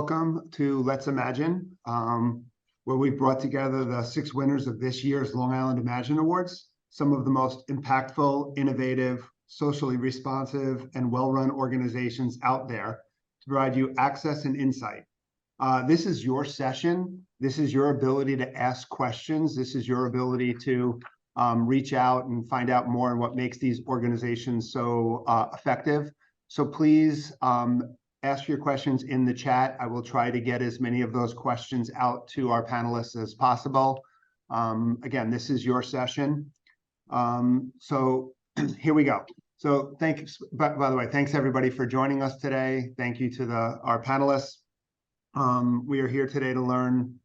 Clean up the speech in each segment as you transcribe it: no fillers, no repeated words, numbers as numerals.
welcome to Let's Imagine, where we've brought together the 6 winners of this year's Long Island Imagine Awards, some of the most impactful, innovative, socially responsive, and well-run organizations out there to provide you access and insight. This is your session. This is your ability to ask questions. This is your ability to reach out and find out more on what makes these organizations so effective. So please ask your questions in the chat. I will try to get as many of those questions out to our panelists as possible. Again, this is your session. So here we go. So thanks, by the way, thanks everybody for joining us today. Thank you to our panelists. We are here today to learn,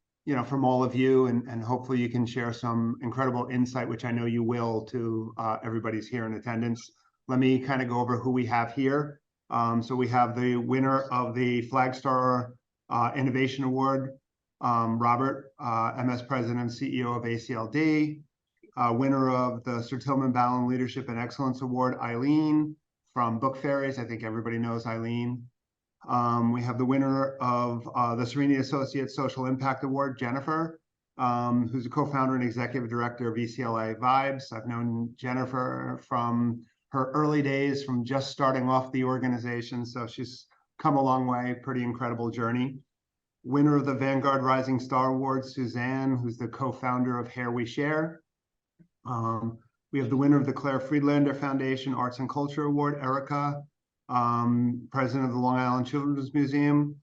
from all of you, and hopefully you can share some incredible insight, which I know you will, to everybody's here in attendance. Let me kind of go over who we have here. So we have the winner of the Flagstar Innovation Award, Robert, MS President and CEO of ACLD. Winner of the Sir Tilman Ballon Leadership and Excellence Award, Eileen from Book Fairies. I think everybody knows Eileen. We have the winner of the Cerini Associates Social Impact Award, Jennifer, who's a co-founder and executive director of ECLI Vibes. I've known Jennifer from her early days, from just starting off the organization. So she's come a long way, pretty incredible journey. Winner of the Vanguard Rising Star Award, Suzanne, who's the co-founder of Hair We Share. We have the winner of the Claire Friedlander Foundation Arts and Culture Award, Erica, president of the Long Island Children's Museum.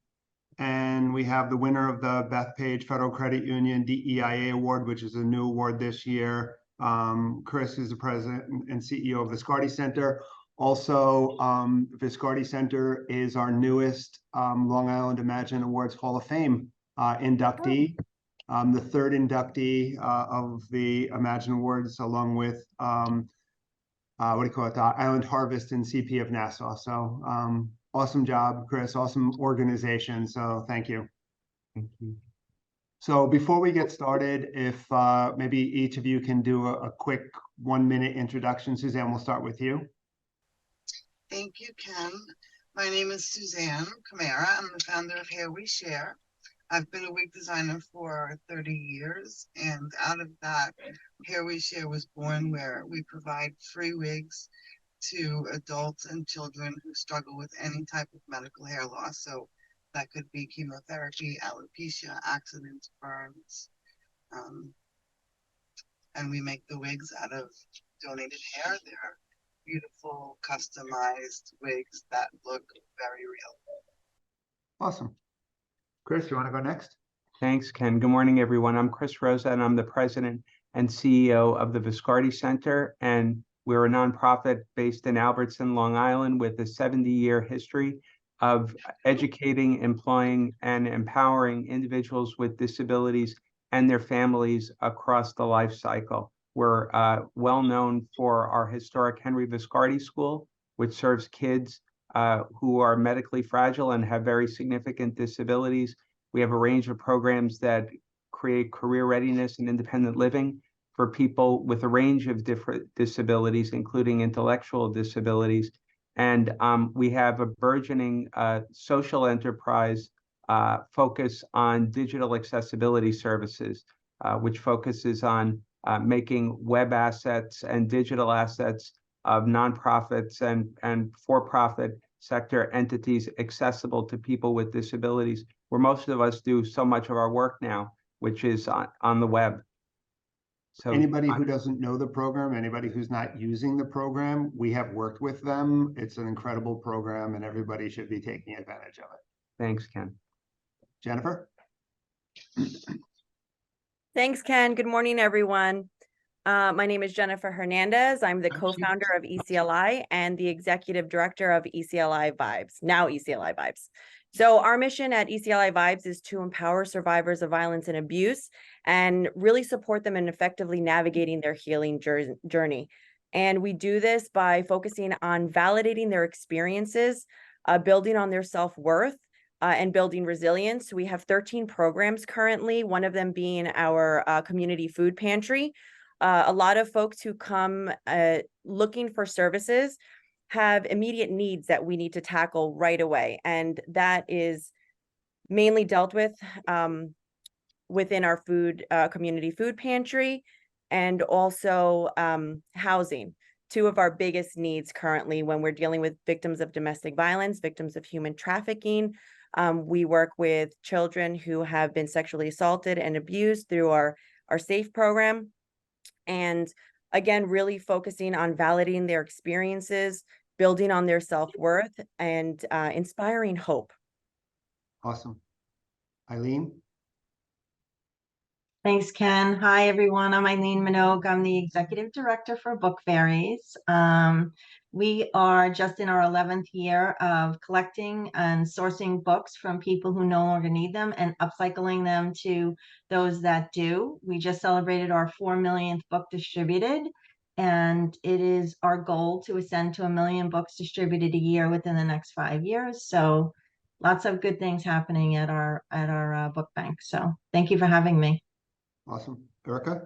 And we have the winner of the Bethpage Federal Credit Union DEIA Award, which is a new award this year, Chris, who's the president and CEO of Viscardi Center. Also, Viscardi Center is our newest Long Island Imagine Awards Hall of Fame inductee, the 3rd inductee of the Imagine Awards, along with Island Harvest and CP of Nassau. So awesome job, Chris, awesome organization. So thank you. Thank you. So before we get started, if maybe each of you can do a quick 1-minute introduction. Suzanne, we'll start with you. Thank you, Ken. My name is Suzanne Camara. I'm the founder of Hair We Share. I've been a wig designer for 30 years, and out of that, Hair We Share was born, where we provide free wigs to adults and children who struggle with any type of medical hair loss. So that could be chemotherapy, alopecia, accidents, burns. And we make the wigs out of donated hair. They're beautiful, customized wigs that look very real. Awesome. Chris, you want to go next? Thanks, Ken. Good morning, everyone. I'm Chris Rosa, and I'm the president and CEO of the Viscardi Center. And we're a nonprofit based in Albertson, Long Island, with a 70-year history of educating, employing, and empowering individuals with disabilities and their families across the life cycle. We're well known for our historic Henry Viscardi School, which serves kids who are medically fragile and have very significant disabilities. We have a range of programs that create career readiness and independent living for people with a range of different disabilities, including intellectual disabilities. And we have a burgeoning social enterprise focus on digital accessibility services, which focuses on making web assets and digital assets of nonprofits and for-profit sector entities accessible to people with disabilities, where most of us do so much of our work now, which is on the web. So anybody who doesn't know the program, anybody who's not using the program, we have worked with them. It's an incredible program, and everybody should be taking advantage of it. Thanks, Ken. Jennifer? Thanks, Ken. Good morning, everyone. My name is Jennifer Hernandez. I'm the co-founder of ECLI and the executive director of ECLI Vibes, now ECLI Vibes. So our mission at ECLI Vibes is to empower survivors of violence and abuse and really support them in effectively navigating their healing journey. And we do this by focusing on validating their experiences, building on their self-worth, and building resilience. We have 13 programs currently, one of them being our community food pantry. A lot of folks who come looking for services have immediate needs that we need to tackle right away. And that is mainly dealt with within our community food pantry, and also housing. Two of our biggest needs currently when we're dealing with victims of domestic violence, victims of human trafficking. We work with children who have been sexually assaulted and abused through our SAFE program. And again, really focusing on validating their experiences, building on their self-worth, and inspiring hope. Awesome. Eileen? Thanks, Ken. Hi, everyone. I'm Eileen Minogue. I'm the Executive Director for Book Fairies. We are just in our 11th year of collecting and sourcing books from people who no longer need them and upcycling them to those that do. We just celebrated our 4 millionth book distributed, and it is our goal to ascend to 1 million books distributed a year within the next 5 years. So lots of good things happening at our book bank. So thank you for having me. Awesome. Erica?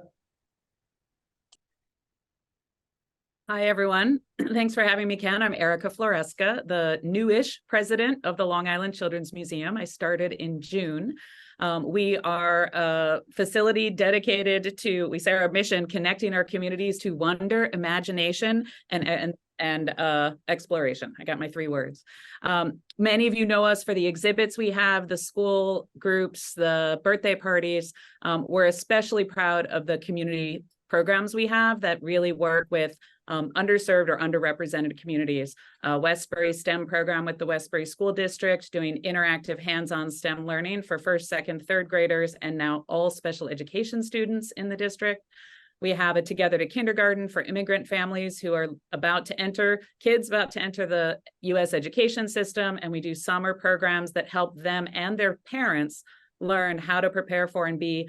Hi, everyone. Thanks for having me, Ken. I'm Erica Floresca, the newish president of the Long Island Children's Museum. I started in June. We are a facility dedicated to, we say our mission, connecting our communities to wonder, imagination, and exploration. I got my 3 words. Many of you know us for the exhibits we have, the school groups, the birthday parties. We're especially proud of the community programs we have that really work with underserved or underrepresented communities. Westbury STEM program with the Westbury School District, doing interactive hands-on STEM learning for 1st, 2nd, 3rd graders, and now all special education students in the district. We have a Together to Kindergarten for immigrant families who are kids about to enter the U.S. education system, and we do summer programs that help them and their parents learn how to prepare for and be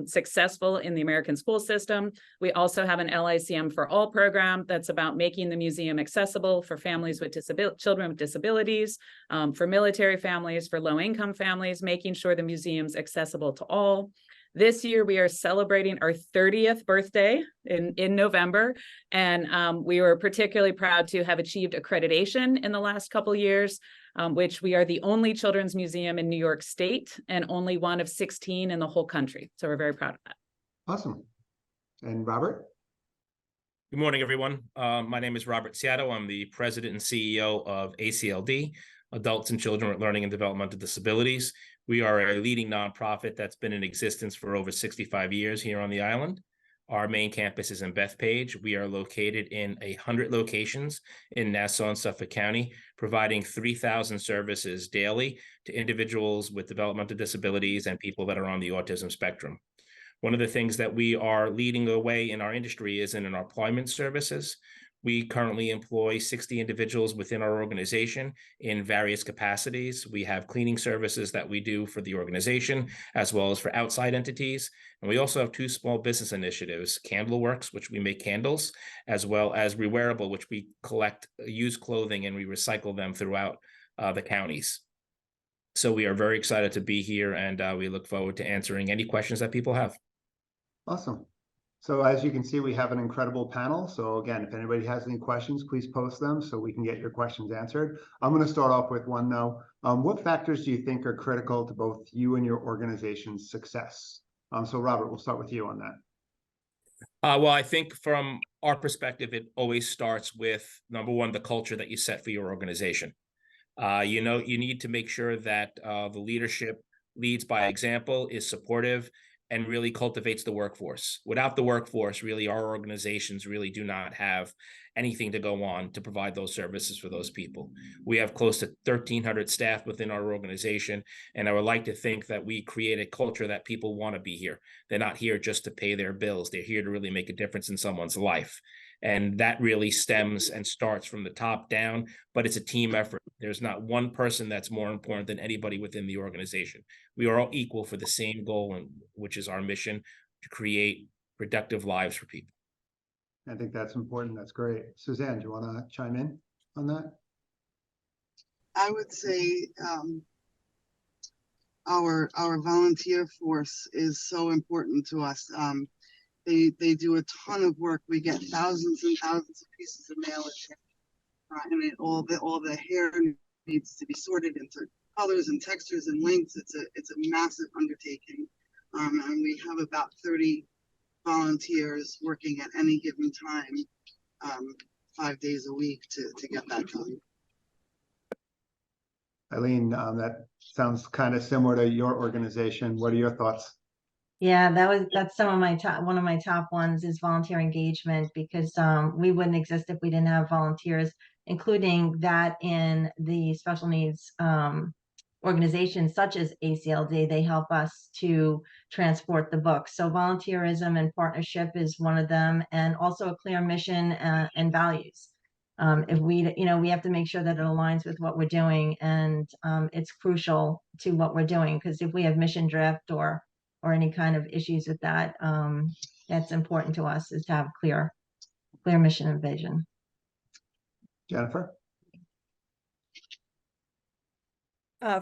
successful in the American school system. We also have an LICM for All program that's about making the museum accessible for families with children with disabilities, for military families, for low-income families, making sure the museum's accessible to all. This year, we are celebrating our 30th birthday in November, and we were particularly proud to have achieved accreditation in the last couple of years, which we are the only children's museum in New York State and only one of 16 in the whole country. So we're very proud of that. Awesome. And Robert? Good morning, everyone. My name is Robert Seattle. I'm the president and CEO of ACLD, Adults and Children with Learning and Developmental Disabilities. We are a leading nonprofit that's been in existence for over 65 years here on the island. Our main campus is in Bethpage. We are located in 100 locations in Nassau and Suffolk County, providing 3,000 services daily to individuals with developmental disabilities and people that are on the autism spectrum. One of the things that we are leading the way in our industry is in our employment services. We currently employ 60 individuals within our organization in various capacities. We have cleaning services that we do for the organization, as well as for outside entities. And we also have 2 small business initiatives, Candleworks, which we make candles, as well as Rewearable, which we collect used clothing and we recycle them throughout the counties. So we are very excited to be here, and we look forward to answering any questions that people have. Awesome. So as you can see, we have an incredible panel. So again, if anybody has any questions, please post them so we can get your questions answered. I'm going to start off with one though. What factors do you think are critical to both you and your organization's success? So Robert, we'll start with you on that. Well, I think from our perspective, it always starts with, number one, the culture that you set for your organization. You need to make sure that the leadership leads by example, is supportive, and really cultivates the workforce. Without the workforce, really, our organizations really do not have anything to go on to provide those services for those people. We have close to 1,300 staff within our organization, and I would like to think that we create a culture that people want to be here. They're not here just to pay their bills. They're here to really make a difference in someone's life. And that really stems and starts from the top down, but it's a team effort. There's not one person that's more important than anybody within the organization. We are all equal for the same goal, which is our mission to create productive lives for people. I think that's important. That's great. Suzanne, do you want to chime in on that? I would say our volunteer force is so important to us. They do a ton of work. We get thousands and thousands of pieces of mail, and all the hair needs to be sorted into colors and textures and links. It's a massive undertaking. And we have about 30 volunteers working at any given time, 5 days a week to get that done. Eileen, that sounds kind of similar to your organization. What are your thoughts? Yeah, that's some of my one of my top ones is volunteer engagement, because we wouldn't exist if we didn't have volunteers, including that in the special needs organizations such as ACLD. They help us to transport the books. So volunteerism and partnership is one of them, and also a clear mission and values. If we have to make sure that it aligns with what we're doing, and it's crucial to what we're doing, because if we have mission drift or any kind of issues with that, that's important to us, is to have clear mission and vision. Jennifer?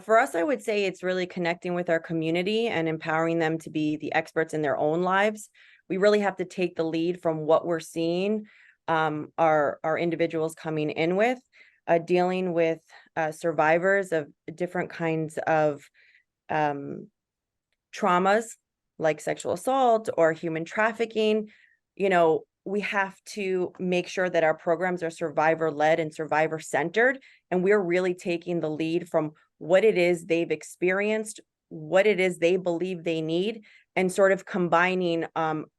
For us, I would say it's really connecting with our community and empowering them to be the experts in their own lives. We really have to take the lead from what we're seeing our individuals coming in with, dealing with survivors of different kinds of traumas like sexual assault or human trafficking. We have to make sure that our programs are survivor-led and survivor-centered, and we're really taking the lead from what it is they've experienced, what it is they believe they need, and sort of combining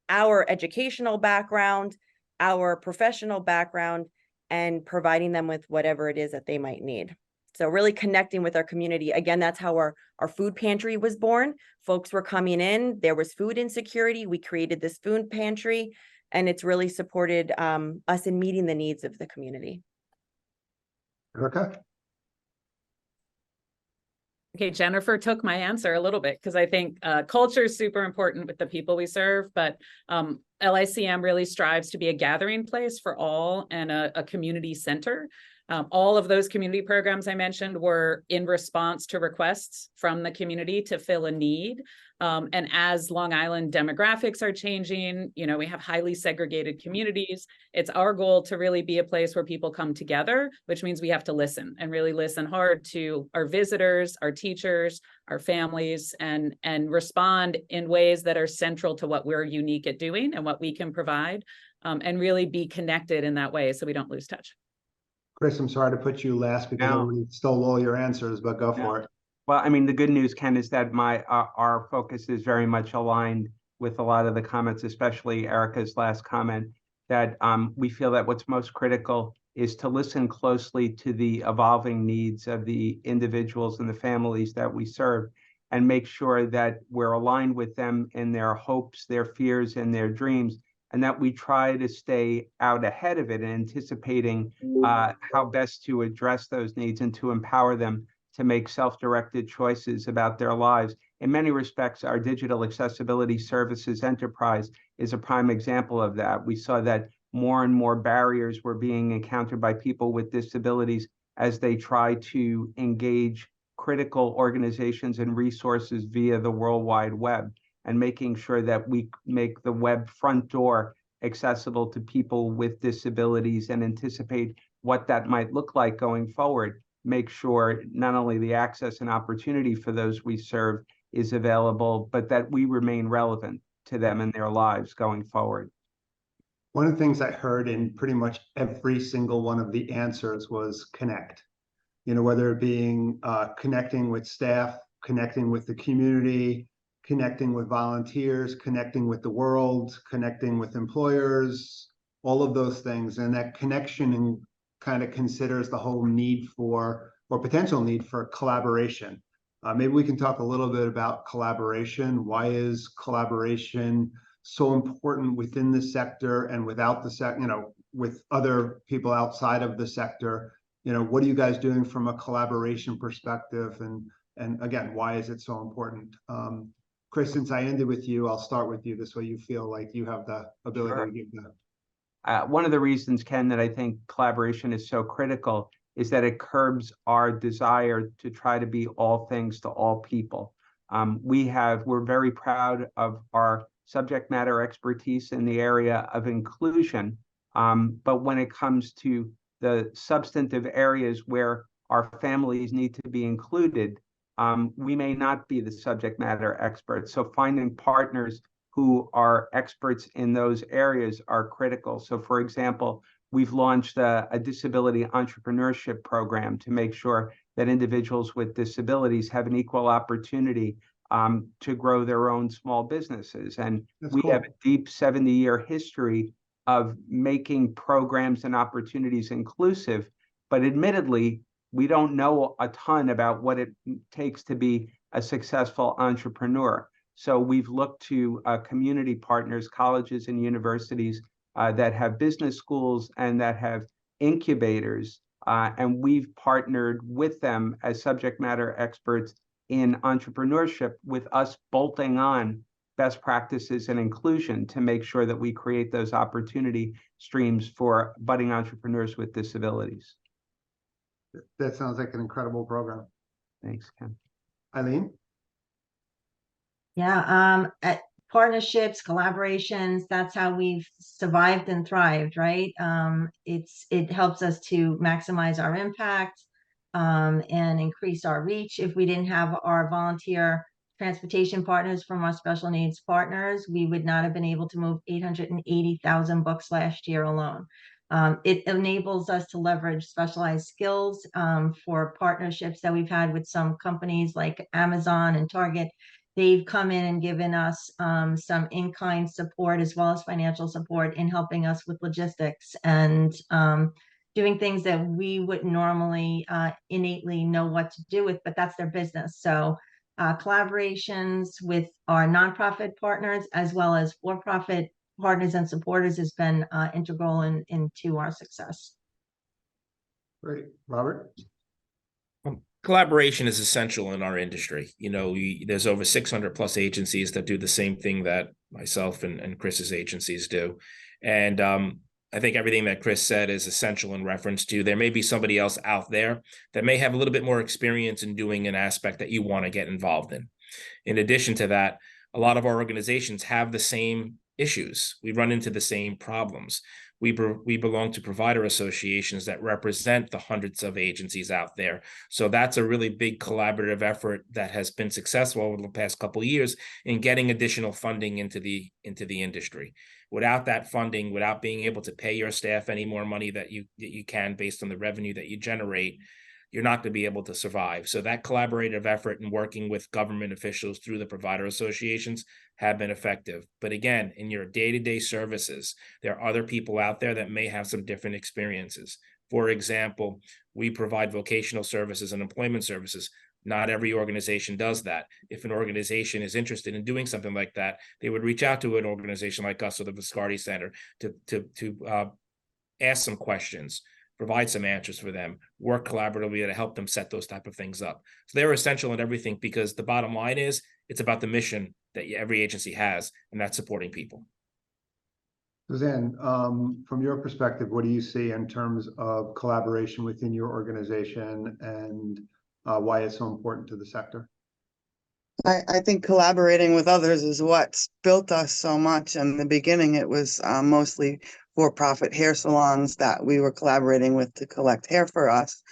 our educational background, our professional background, and providing them with whatever it is that they might need. So really connecting with our community. Again, that's how our food pantry was born. Folks were coming in, there was food insecurity. We created this food pantry, and it's really supported us in meeting the needs of the community. Erica? Okay, Jennifer took my answer a little bit, because I think culture is super important with the people we serve, but LICM really strives to be a gathering place for all and a community center. All of those community programs I mentioned were in response to requests from the community to fill a need. And as Long Island demographics are changing, we have highly segregated communities. It's our goal to really be a place where people come together, which means we have to listen, and really listen hard to our visitors, our teachers, our families, and respond in ways that are central to what we're unique at doing and what we can provide, and really be connected in that way so we don't lose touch. Chris, I'm sorry to put you last because I already stole all your answers, but go for it. Well, I mean, the good news, Ken, is that our focus is very much aligned with a lot of the comments, especially Erica's last comment, that we feel that what's most critical is to listen closely to the evolving needs of the individuals and the families that we serve, and make sure that we're aligned with them in their hopes, their fears, and their dreams, and that we try to stay out ahead of it and anticipating how best to address those needs and to empower them to make self-directed choices about their lives. In many respects, our digital accessibility services enterprise is a prime example of that. We saw that more and more barriers were being encountered by people with disabilities as they try to engage critical organizations and resources via the World Wide Web, and making sure that we make the web front door accessible to people with disabilities and anticipate what that might look like going forward. Make sure not only the access and opportunity for those we serve is available, but that we remain relevant to them in their lives going forward. One of the things I heard in pretty much every single one of the answers was connect. Whether it being connecting with staff, connecting with the community, connecting with volunteers, connecting with the world, connecting with employers, all of those things. And that connection kind of considers the whole need for, or potential need for, collaboration. Maybe we can talk a little bit about collaboration. Why is collaboration so important within the sector and without the sector, with other people outside of the sector? What are you guys doing from a collaboration perspective? And again, why is it so important? Chris, since I ended with you, I'll start with you. This way you feel like you have the ability to give that. One of the reasons, Ken, that I think collaboration is so critical is that it curbs our desire to try to be all things to all people. We're very proud of our subject matter expertise in the area of inclusion, but when it comes to the substantive areas where our families need to be included, we may not be the subject matter experts. So finding partners who are experts in those areas are critical. So for example, we've launched a disability entrepreneurship program to make sure that individuals with disabilities have an equal opportunity to grow their own small businesses. And That's we cool. have a deep 70-year history of making programs and opportunities inclusive, but admittedly, we don't know a ton about what it takes to be a successful entrepreneur. So we've looked to community partners, colleges and universities that have business schools and that have incubators, and we've partnered with them as subject matter experts in entrepreneurship, with us bolting on best practices and inclusion to make sure that we create those opportunity streams for budding entrepreneurs with disabilities. That sounds like an incredible program. Thanks, Ken. Eileen? Yeah, partnerships, collaborations, that's how we've survived and thrived, right? It helps us to maximize our impact and increase our reach. If we didn't have our volunteer transportation partners from our special needs partners, we would not have been able to move 880,000 books last year alone. It enables us to leverage specialized skills for partnerships that we've had with some companies like Amazon and Target. They've come in and given us some in-kind support as well as financial support in helping us with logistics and doing things that we wouldn't normally innately know what to do with, but that's their business. So collaborations with our nonprofit partners as well as for-profit partners and supporters has been integral into our success. Great. Robert? Collaboration is essential in our industry. You know, there's over 600 plus agencies that do the same thing that myself and Chris's agencies do. And I think everything that Chris said is essential in reference to there may be somebody else out there that may have a little bit more experience in doing an aspect that you want to get involved in. In addition to that, a lot of our organizations have the same issues. We run into the same problems. We belong to provider associations that represent the hundreds of agencies out there. So that's a really big collaborative effort that has been successful over the past couple of years in getting additional funding into the industry. Without that funding, without being able to pay your staff any more money that you can based on the revenue that you generate, you're not going to be able to survive. So that collaborative effort and working with government officials through the provider associations have been effective. But again, in your day-to-day services, there are other people out there that may have some different experiences. For example, we provide vocational services and employment services. Not every organization does that. If an organization is interested in doing something like that, they would reach out to an organization like us or the Viscardi Center to ask some questions, provide some answers for them, work collaboratively to help them set those type of things up. So they're essential in everything because the bottom line is it's about the mission that every agency has, and that's supporting people. Suzanne, from your perspective, what do you see in terms of collaboration within your organization and why it's so important to the sector? I think collaborating with others is what's built us so much. In the beginning, it was mostly for-profit hair salons that we were collaborating with to collect hair for us.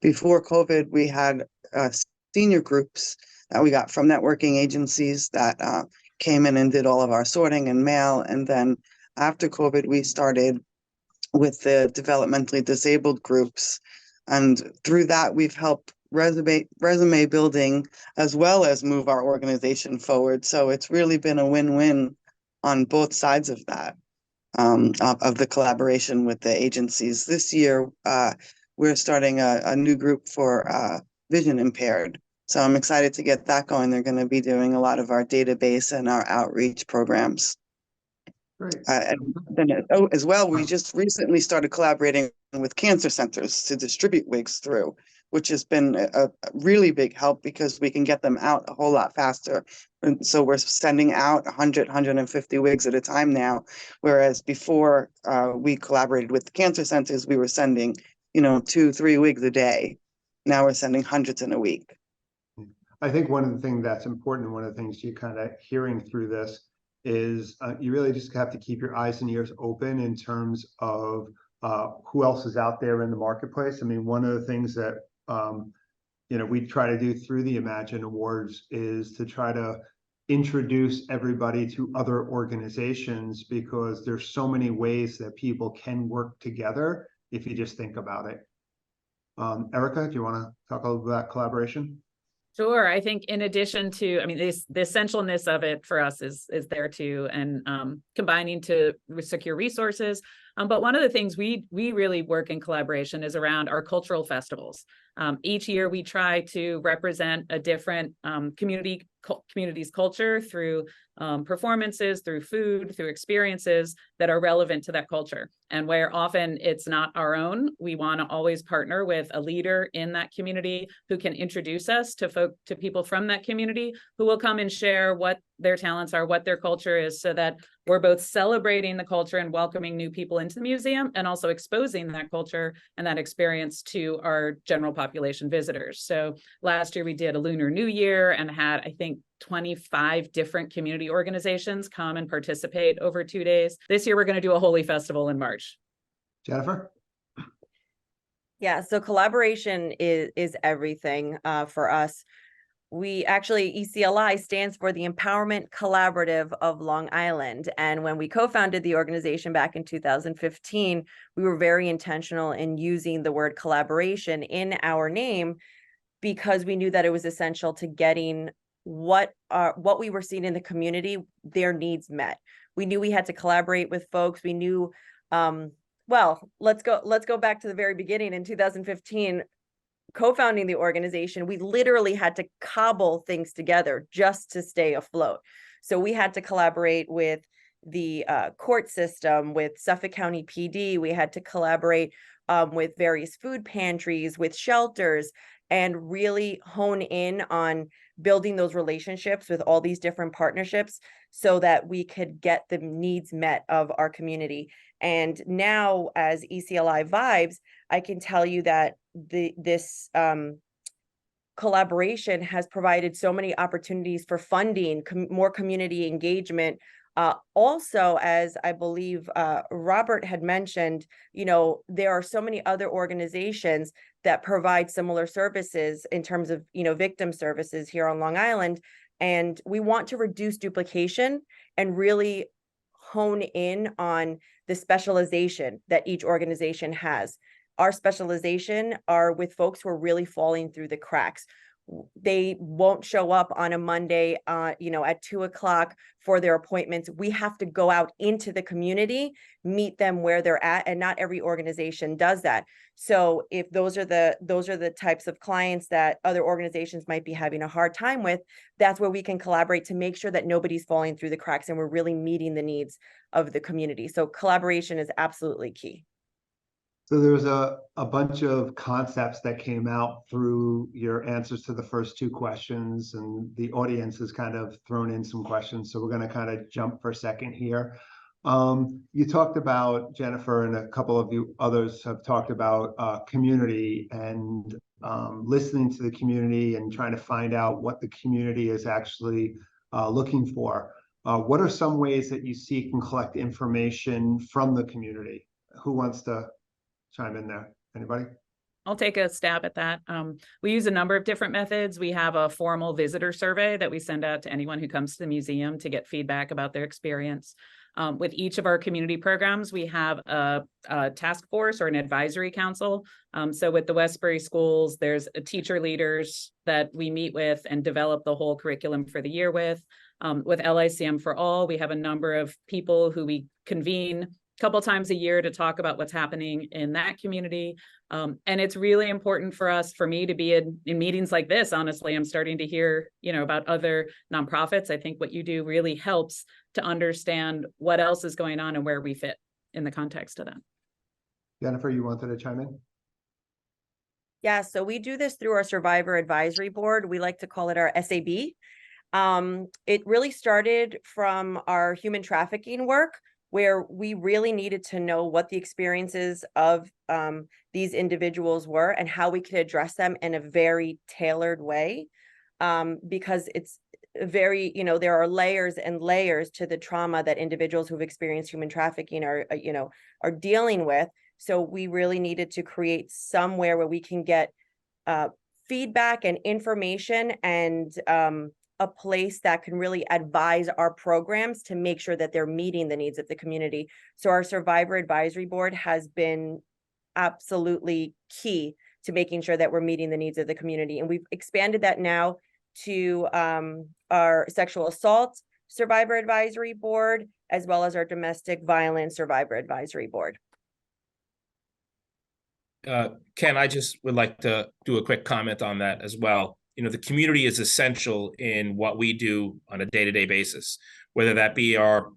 Before COVID, we had senior groups that we got from networking agencies that came in and did all of our sorting and mail. And then after COVID, we started with the developmentally disabled groups. And through that, we've helped resume building as well as move our organization forward. So it's really been a win-win on both sides of that, of the collaboration with the agencies. This year, we're starting a new group for vision impaired. So I'm excited to get that going. They're going to be doing a lot of our database and our outreach programs. Great. And then as well, we just recently started collaborating with cancer centers to distribute wigs through, which has been a really big help because we can get them out a whole lot faster. And so we're sending out 100, 150 wigs at a time now, whereas before we collaborated with the cancer centers, we were sending, 2-3 wigs a day. Now we're sending hundreds in a week. I think one of the things that's important, and one of the things you're kind of hearing through this is you really just have to keep your eyes and ears open in terms of who else is out there in the marketplace. I mean, one of the things that we try to do through the Imagine Awards is to try to introduce everybody to other organizations, because there's so many ways that people can work together if you just think about it. Erica, do you want to talk a little about collaboration? Sure. I think in addition to, I mean, the essentialness of it for us is there too, and combining to secure resources. But one of the things we really work in collaboration is around our cultural festivals. Each year we try to represent a different community's culture through performances, through food, through experiences that are relevant to that culture. And where often it's not our own, we want to always partner with a leader in that community who can introduce us to people from that community who will come and share what their talents are, what their culture is, so that we're both celebrating the culture and welcoming new people into the museum, and also exposing that culture and that experience to our general population visitors. So last year we did a Lunar New Year and had, I think, 25 different community organizations come and participate over 2 days. This year we're going to do a Holy Festival in March. Jennifer? Yeah, so collaboration is everything for us. We actually, ECLI stands for the Empowerment Collaborative of Long Island. And when we co-founded the organization back in 2015, we were very intentional in using the word collaboration in our name, because we knew that it was essential to getting what we were seeing in the community, their needs met. We knew we had to collaborate with folks. We knew, well, let's go back to the very beginning. In 2015, co-founding the organization, we literally had to cobble things together just to stay afloat. So we had to collaborate with the court system, with Suffolk County PD. We had to collaborate with various food pantries, with shelters, and really hone in on building those relationships with all these different partnerships so that we could get the needs met of our community. And now, as ECLI Vibes, I can tell you that this collaboration has provided so many opportunities for funding, more community engagement. Also, as I believe Robert had mentioned, there are so many other organizations that provide similar services in terms of, victim services here on Long Island. And we want to reduce duplication and really hone in on the specialization that each organization has. Our specialization are with folks who are really falling through the cracks. They won't show up on a Monday, at 2:00 for their appointments. We have to go out into the community, meet them where they're at, and not every organization does that. So if those are the types of clients that other organizations might be having a hard time with, that's where we can collaborate to make sure that nobody's falling through the cracks and we're really meeting the needs of the community. So collaboration is absolutely key. So there was a bunch of concepts that came out through your answers to the first two questions, and the audience has kind of thrown in some questions. So we're going to kind of jump for a second here. You talked about, Jennifer, and a couple of you others have talked about community and listening to the community and trying to find out what the community is actually looking for. What are some ways that you seek and collect information from the community? Who wants to chime in there? Anybody? I'll take a stab at that. We use a number of different methods. We have a formal visitor survey that we send out to anyone who comes to the museum to get feedback about their experience. With each of our community programs, we have a task force or an advisory council. So with the Westbury schools, there's teacher leaders that we meet with and develop the whole curriculum for the year with. With LICM for All, we have a number of people who we convene couple times a year to talk about what's happening in that community. And it's really important for me to be in meetings like this. Honestly, I'm starting to hear, about other nonprofits. I think what you do really helps to understand what else is going on and where we fit in the context of that. Jennifer, you wanted to chime in? Yeah, so we do this through our Survivor Advisory Board. We like to call it our SAB. It really started from our human trafficking work, where we really needed to know what the experiences of these individuals were and how we could address them in a very tailored way, because it's very, there are layers and layers to the trauma that individuals who've experienced human trafficking are dealing with. So we really needed to create somewhere where we can get feedback and information and a place that can really advise our programs to make sure that they're meeting the needs of the community. So our Survivor Advisory Board has been absolutely key to making sure that we're meeting the needs of the community. And we've expanded that now to our Sexual Assault Survivor Advisory Board, as well as our Domestic Violence Survivor Advisory Board. Ken, I just would like to do a quick comment on that as well. You know, the community is essential in what we do on a day-to-day basis, whether that be our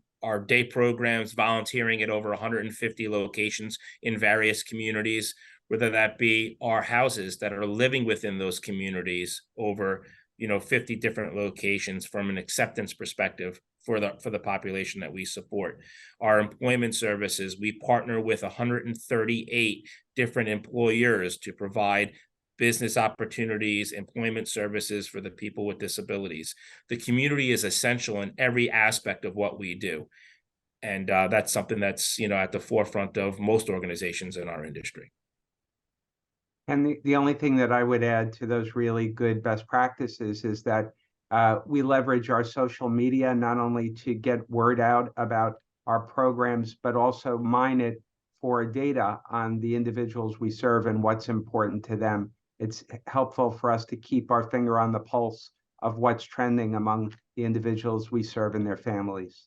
day programs, volunteering at over 150 locations in various communities, whether that be our houses that are living within those communities over, 50 different locations from an acceptance perspective for the population that we support. Our employment services, we partner with 138 different employers to provide business opportunities, employment services for the people with disabilities. The community is essential in every aspect of what we do. And that's something that's, at the forefront of most organizations in our industry. And the only thing that I would add to those really good best practices is that we leverage our social media not only to get word out about our programs, but also mine it for data on the individuals we serve and what's important to them. It's helpful for us to keep our finger on the pulse of what's trending among the individuals we serve and their families.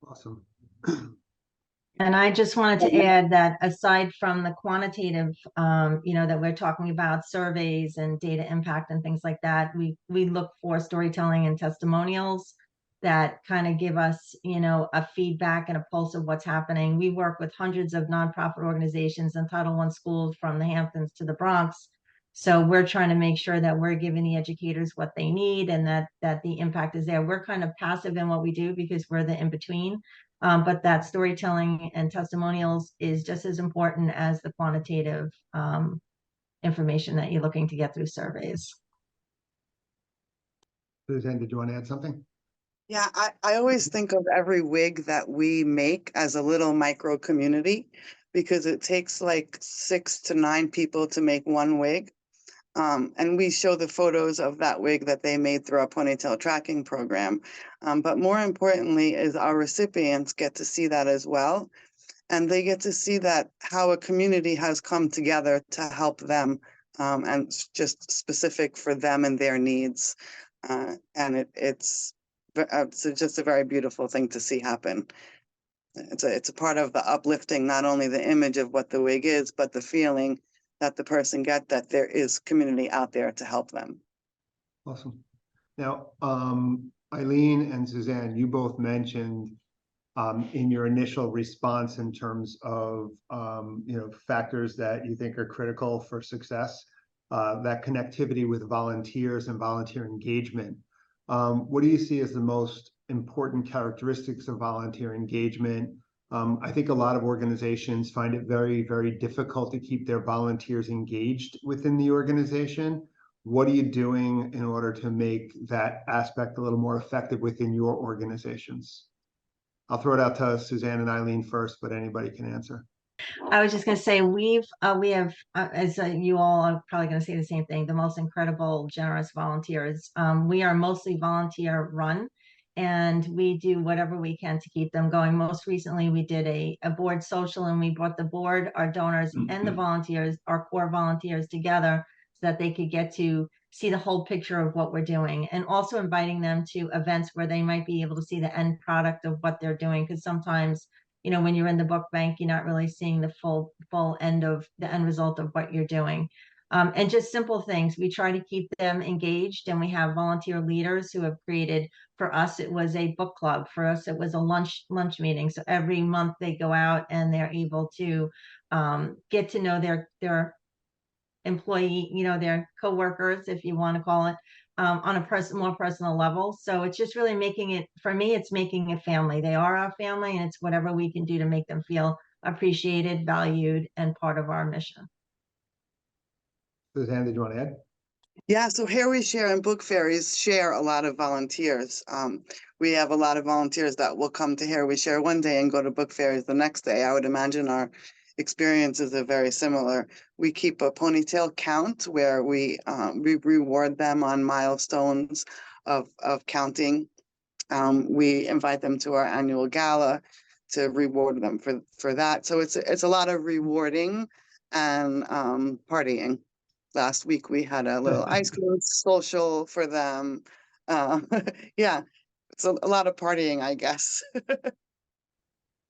Awesome. And I just wanted to add that aside from the quantitative, that we're talking about surveys and data impact and things like that, we look for storytelling and testimonials that kind of give us, a feedback and a pulse of what's happening. We work with hundreds of nonprofit organizations and Title I schools from the Hamptons to the Bronx. So we're trying to make sure that we're giving the educators what they need and that the impact is there. We're kind of passive in what we do because we're the in-between. But that storytelling and testimonials is just as important as the quantitative information that you're looking to get through surveys. Suzanne, did you want to add something? Yeah, I always think of every wig that we make as a little micro community because it takes like 6 to 9 people to make one wig. And we show the photos of that wig that they made through our ponytail tracking program. But more importantly is our recipients get to see that as well. And they get to see that how a community has come together to help them and it's just specific for them and their needs. And it's just a very beautiful thing to see happen. It's a part of the uplifting, not only the image of what the wig is, but the feeling that the person get that there is community out there to help them. Awesome. Now, Eileen and Suzanne, you both mentioned in your initial response in terms of factors that you think are critical for success, that connectivity with volunteers and volunteer engagement. What do you see as the most important characteristics of volunteer engagement? I think a lot of organizations find it very, very difficult to keep their volunteers engaged within the organization. What are you doing in order to make that aspect a little more effective within your organizations? I'll throw it out to Suzanne and Eileen first, but anybody can answer. I was just going to say we have, as you all are probably going to say the same thing, the most incredible, generous volunteers. We are mostly volunteer run. And we do whatever we can to keep them going. Most recently, we did a board social and we brought the board, our donors and the volunteers, our core volunteers together so that they could get to see the whole picture of what we're doing and also inviting them to events where they might be able to see the end product of what they're doing. Because sometimes, when you're in the book bank, you're not really seeing the full end result of what you're doing. And just simple things. We try to keep them engaged and we have volunteer leaders who have created, for us, it was a book club. For us, it was a lunch meeting. So every month they go out and they're able to get to know their employee, their coworkers, if you want to call it, on a more personal level. So it's just really making it, for me, it's making a family. They are our family and it's whatever we can do to make them feel appreciated, valued, and part of our mission. Suzanne, did you want to add? Yeah, so Here We Share and Book Fairies share a lot of volunteers. We have a lot of volunteers that will come to Here We Share one day and go to Book Fairies the next day. I would imagine our experiences are very similar. We keep a ponytail count where we reward them on milestones of counting. We invite them to our annual gala to reward them for that. So it's a lot of rewarding and partying. Last week we had a little ice cream social for them. Yeah, it's a lot of partying, I guess.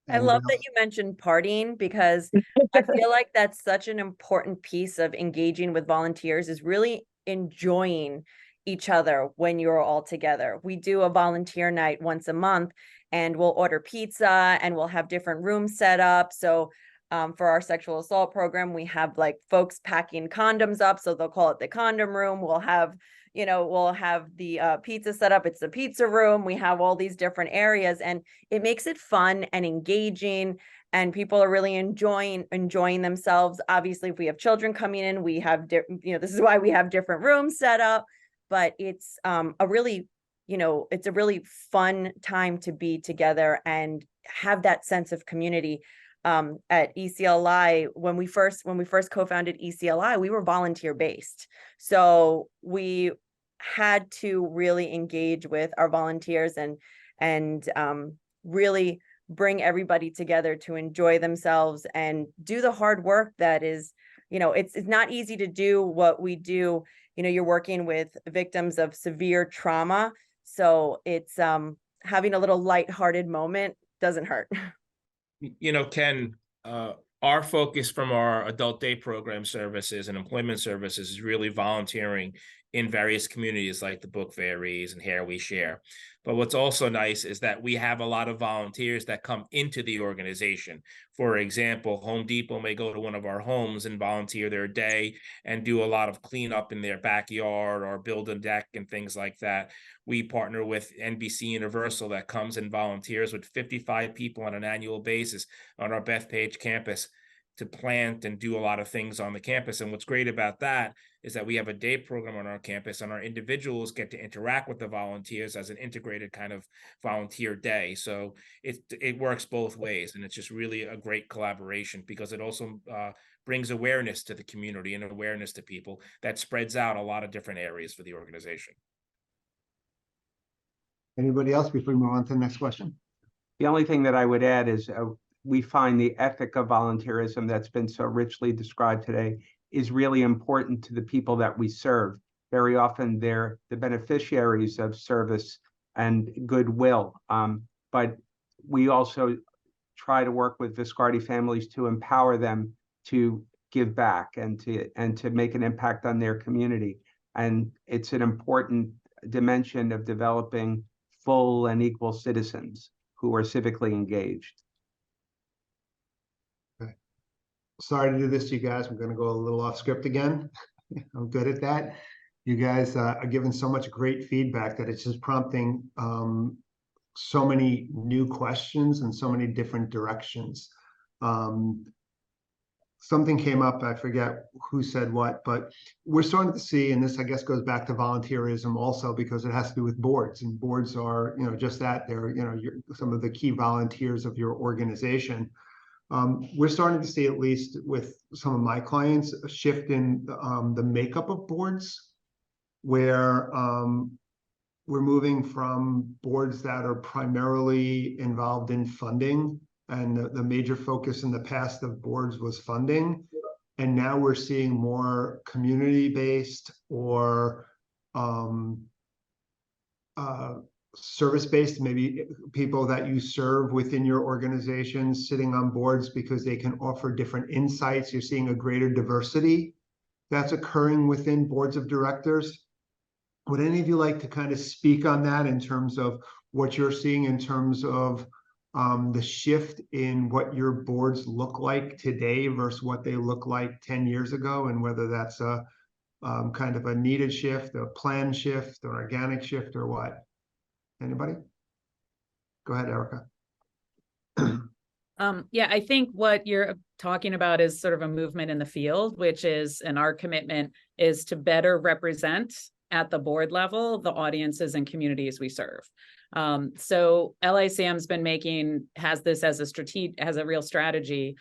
I love that you mentioned partying, because I feel like that's such an important piece of engaging with volunteers, is really enjoying each other when you're all together. We do a volunteer night once a month, and we'll order pizza and we'll have different rooms set up. So for our sexual assault program, we have like folks packing condoms up, so they'll call it the condom room. We'll have the pizza set up. It's the pizza room. We have all these different areas, and it makes it fun and engaging, and people are really enjoying themselves. Obviously, if we have children coming in, we have this is why we have different rooms set up, but it's a really fun time to be together and have that sense of community. At ECLI, when we first co-founded ECLI, we were volunteer based. So we had to really engage with our volunteers and really bring everybody together to enjoy themselves and do the hard work that is, it's not easy to do what we do. You're working with victims of severe trauma. So it's having a little lighthearted moment doesn't hurt. Ken, our focus from our adult day program services and employment services is really volunteering in various communities like the Book Fairies and Here We Share. But what's also nice is that we have a lot of volunteers that come into the organization. For example, Home Depot may go to one of our homes and volunteer their day and do a lot of cleanup in their backyard or build a deck and things like that. We partner with NBC Universal that comes and volunteers with 55 people on an annual basis on our Bethpage campus to plant and do a lot of things on the campus. And what's great about that is that we have a day program on our campus, and our individuals get to interact with the volunteers as an integrated kind of volunteer day. So it works both ways, and it's just really a great collaboration, because it also brings awareness to the community and awareness to people that spreads out a lot of different areas for the organization. Anybody else before we move on to the next question? The only thing that I would add is we find the ethic of volunteerism that's been so richly described today is really important to the people that we serve. Very often they're the beneficiaries of service and goodwill. But we also try to work with Viscardi families to empower them to give back and to make an impact on their community. And it's an important dimension of developing full and equal citizens who are civically engaged. Sorry to do this to you guys. We're going to go a little off script again. I'm good at that. You guys are giving so much great feedback that it's just prompting so many new questions and so many different directions. Something came up, I forget who said what, but we're starting to see, and this I guess goes back to volunteerism also, because it has to do with boards, and boards are, just that, they're, some of the key volunteers of your organization. We're starting to see, at least with some of my clients, a shift in the makeup of boards, where we're moving from boards that are primarily involved in funding, and the major focus in the past of boards was funding. And now we're seeing more community-based or service-based, maybe people that you serve within your organization sitting on boards because they can offer different insights. You're seeing a greater diversity that's occurring within boards of directors. Would any of you like to kind of speak on that in terms of what you're seeing in terms of the shift in what your boards look like today versus what they look like 10 years ago, and whether that's a kind of a needed shift, a planned shift, or organic shift, or what? Anybody? Go ahead, Erica. Yeah, I think what you're talking about is sort of a movement in the field, which is, and our commitment is to better represent at the board level, the audiences and communities we serve. So LICM's has this as a real strategy.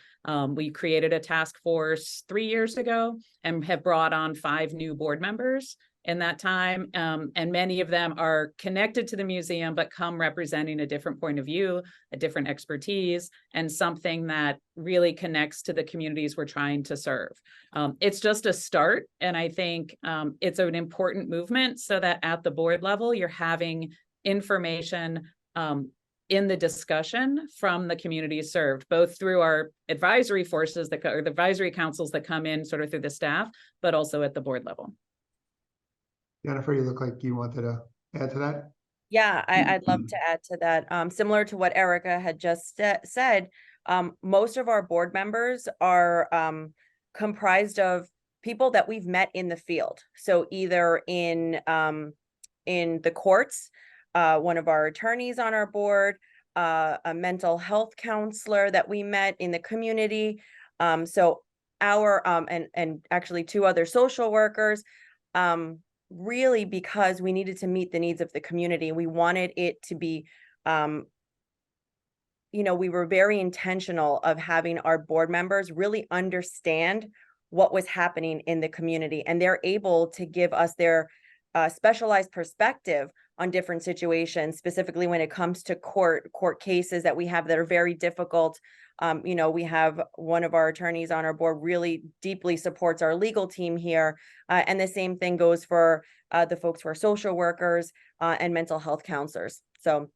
We created a task force 3 years ago and have brought on 5 new board members in that time. And many of them are connected to the museum, but come representing a different point of view, a different expertise, and something that really connects to the communities we're trying to serve. It's just a start. And I think it's an important movement so that at the board level, you're having information in the discussion from the communities served, both through our advisory forces or the advisory councils that come in sort of through the staff, but also at the board level. Jennifer, you look like you wanted to add to that. Yeah, I'd love to add to that. Similar to what Erica had just said, most of our board members are comprised of people that we've met in the field. So either in the courts, one of our attorneys on our board, a mental health counselor that we met in the community. So our and actually 2 other social workers. Really because we needed to meet the needs of the community. We wanted it to be, we were very intentional of having our board members really understand what was happening in the community. And they're able to give us their specialized perspective on different situations, specifically when it comes to court cases that we have that are very difficult. We have one of our attorneys on our board really deeply supports our legal team here. And the same thing goes for the folks who are social workers and mental health counselors. So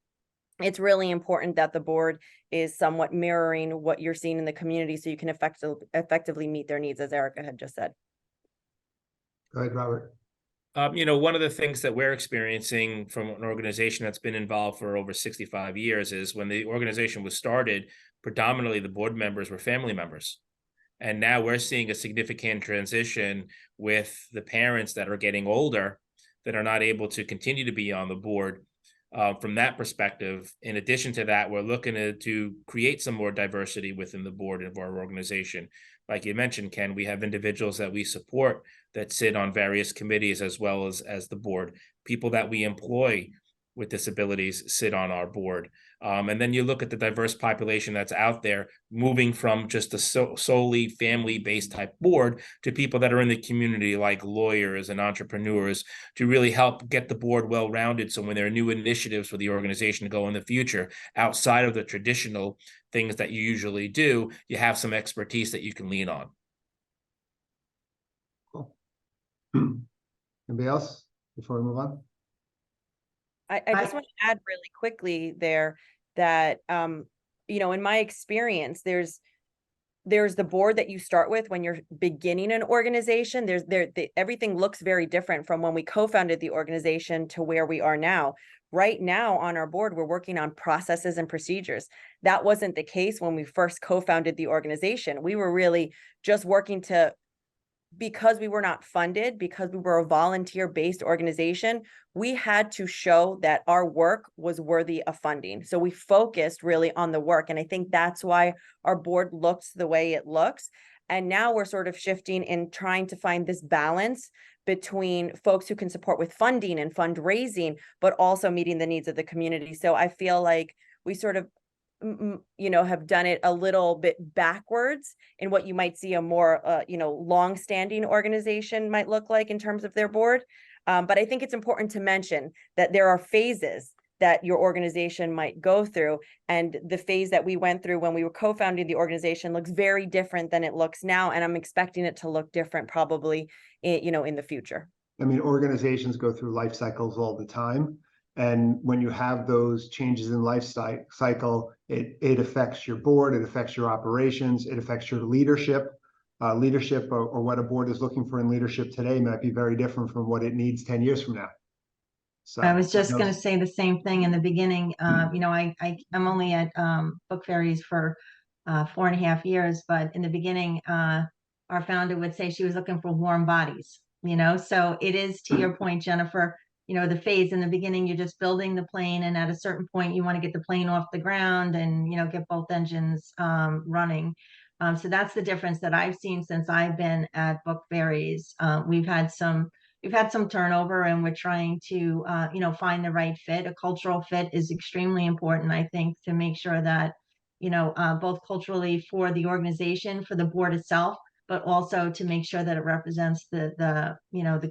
it's really important that the board is somewhat mirroring what you're seeing in the community so you can effectively meet their needs, as Erica had just said. Go ahead, Robert. One of the things that we're experiencing from an organization that's been involved for over 65 years is when the organization was started, predominantly the board members were family members. And now we're seeing a significant transition with the parents that are getting older that are not able to continue to be on the board. From that perspective, in addition to that, we're looking to create some more diversity within the board of our organization. Like you mentioned, Ken, we have individuals that we support that sit on various committees as well as the board. People that we employ with disabilities sit on our board. And then you look at the diverse population that's out there, moving from just a solely family-based type board to people that are in the community, like lawyers and entrepreneurs, to really help get the board well-rounded. So when there are new initiatives for the organization to go in the future, outside of the traditional things that you usually do, you have some expertise that you can lean on. Cool. Anybody else before we move on? I just want to add really quickly there that, in my experience, there's the board that you start with when you're beginning an organization. Everything looks very different from when we co-founded the organization to where we are now. Right now on our board, we're working on processes and procedures. That wasn't the case when we first co-founded the organization. We were really just working because we were not funded, because we were a volunteer-based organization, we had to show that our work was worthy of funding. So we focused really on the work. And I think that's why our board looks the way it looks. And now we're sort of shifting and trying to find this balance between folks who can support with funding and fundraising, but also meeting the needs of the community. So I feel like we sort of have done it a little bit backwards in what you might see a more, long-standing organization might look like in terms of their board. But I think it's important to mention that there are phases that your organization might go through. And the phase that we went through when we were co-founding the organization looks very different than it looks now. And I'm expecting it to look different probably, in the future. I mean, organizations go through life cycles all the time. And when you have those changes in life cycle, it affects your board, it affects your operations, it affects your leadership. Leadership or what a board is looking for in leadership today might be very different from what it needs 10 years from now. So I was just going to say the same thing in the beginning. I'm only at Book Fairies for 4.5 years, but in the beginning, our founder would say she was looking for warm bodies, so it is, to your point, Jennifer, the phase in the beginning, you're just building the plane, and at a certain point you want to get the plane off the ground and, get both engines running. So that's the difference that I've seen since I've been at Book Fairies. We've had some we've had some turnover, and we're trying to, find the right fit. A cultural fit is extremely important, I think, to make sure that, both culturally for the organization, for the board itself, but also to make sure that it represents the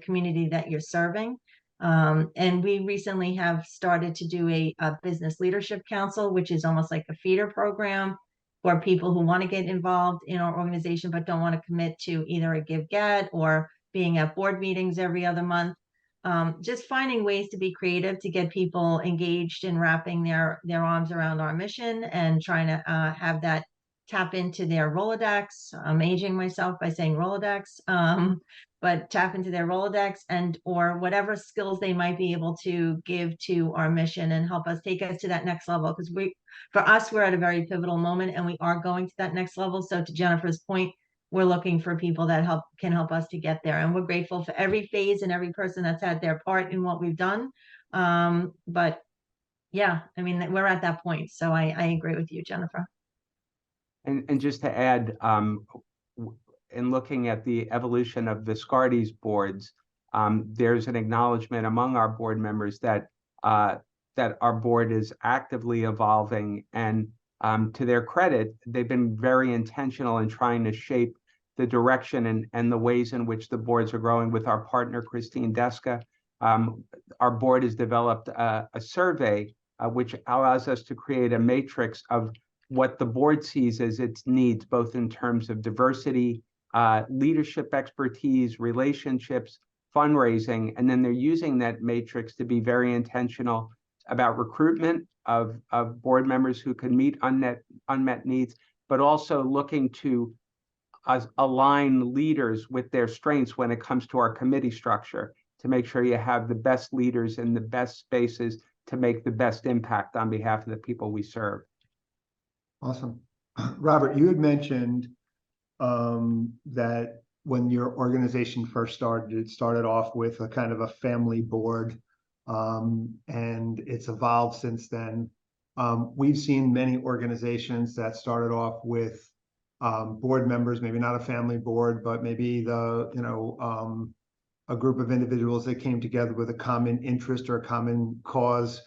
community that you're serving. And we recently have started to do a business leadership council, which is almost like a feeder program for people who want to get involved in our organization, but don't want to commit to either a give get or being at board meetings every other month. Just finding ways to be creative to get people engaged in wrapping their arms around our mission and trying to have that tap into their Rolodex. I'm aging myself by saying Rolodex, but tap into their Rolodex and or whatever skills they might be able to give to our mission and help us take us to that next level. Because for us, we're at a very pivotal moment and we are going to that next level. So to Jennifer's point, we're looking for people that can help us to get there. And we're grateful for every phase and every person that's had their part in what we've done. But yeah, I mean, we're at that point. So I agree with you, Jennifer. And just to add, in looking at the evolution of Viscardi's boards, there's an acknowledgement among our board members that our board is actively evolving, and to their credit, they've been very intentional in trying to shape the direction and the ways in which the boards are growing. With our partner, Christine Deska, our board has developed a survey which allows us to create a matrix of what the board sees as its needs, both in terms of diversity, leadership expertise, relationships, fundraising, and then they're using that matrix to be very intentional about recruitment of board members who can meet unmet needs, but also looking to align leaders with their strengths when it comes to our committee structure, to make sure you have the best leaders in the best spaces to make the best impact on behalf of the people we serve. Awesome. Robert, you had mentioned that when your organization first started, it started off with a kind of a family board, and it's evolved since then. We've seen many organizations that started off with board members, maybe not a family board, but maybe a group of individuals that came together with a common interest or a common cause.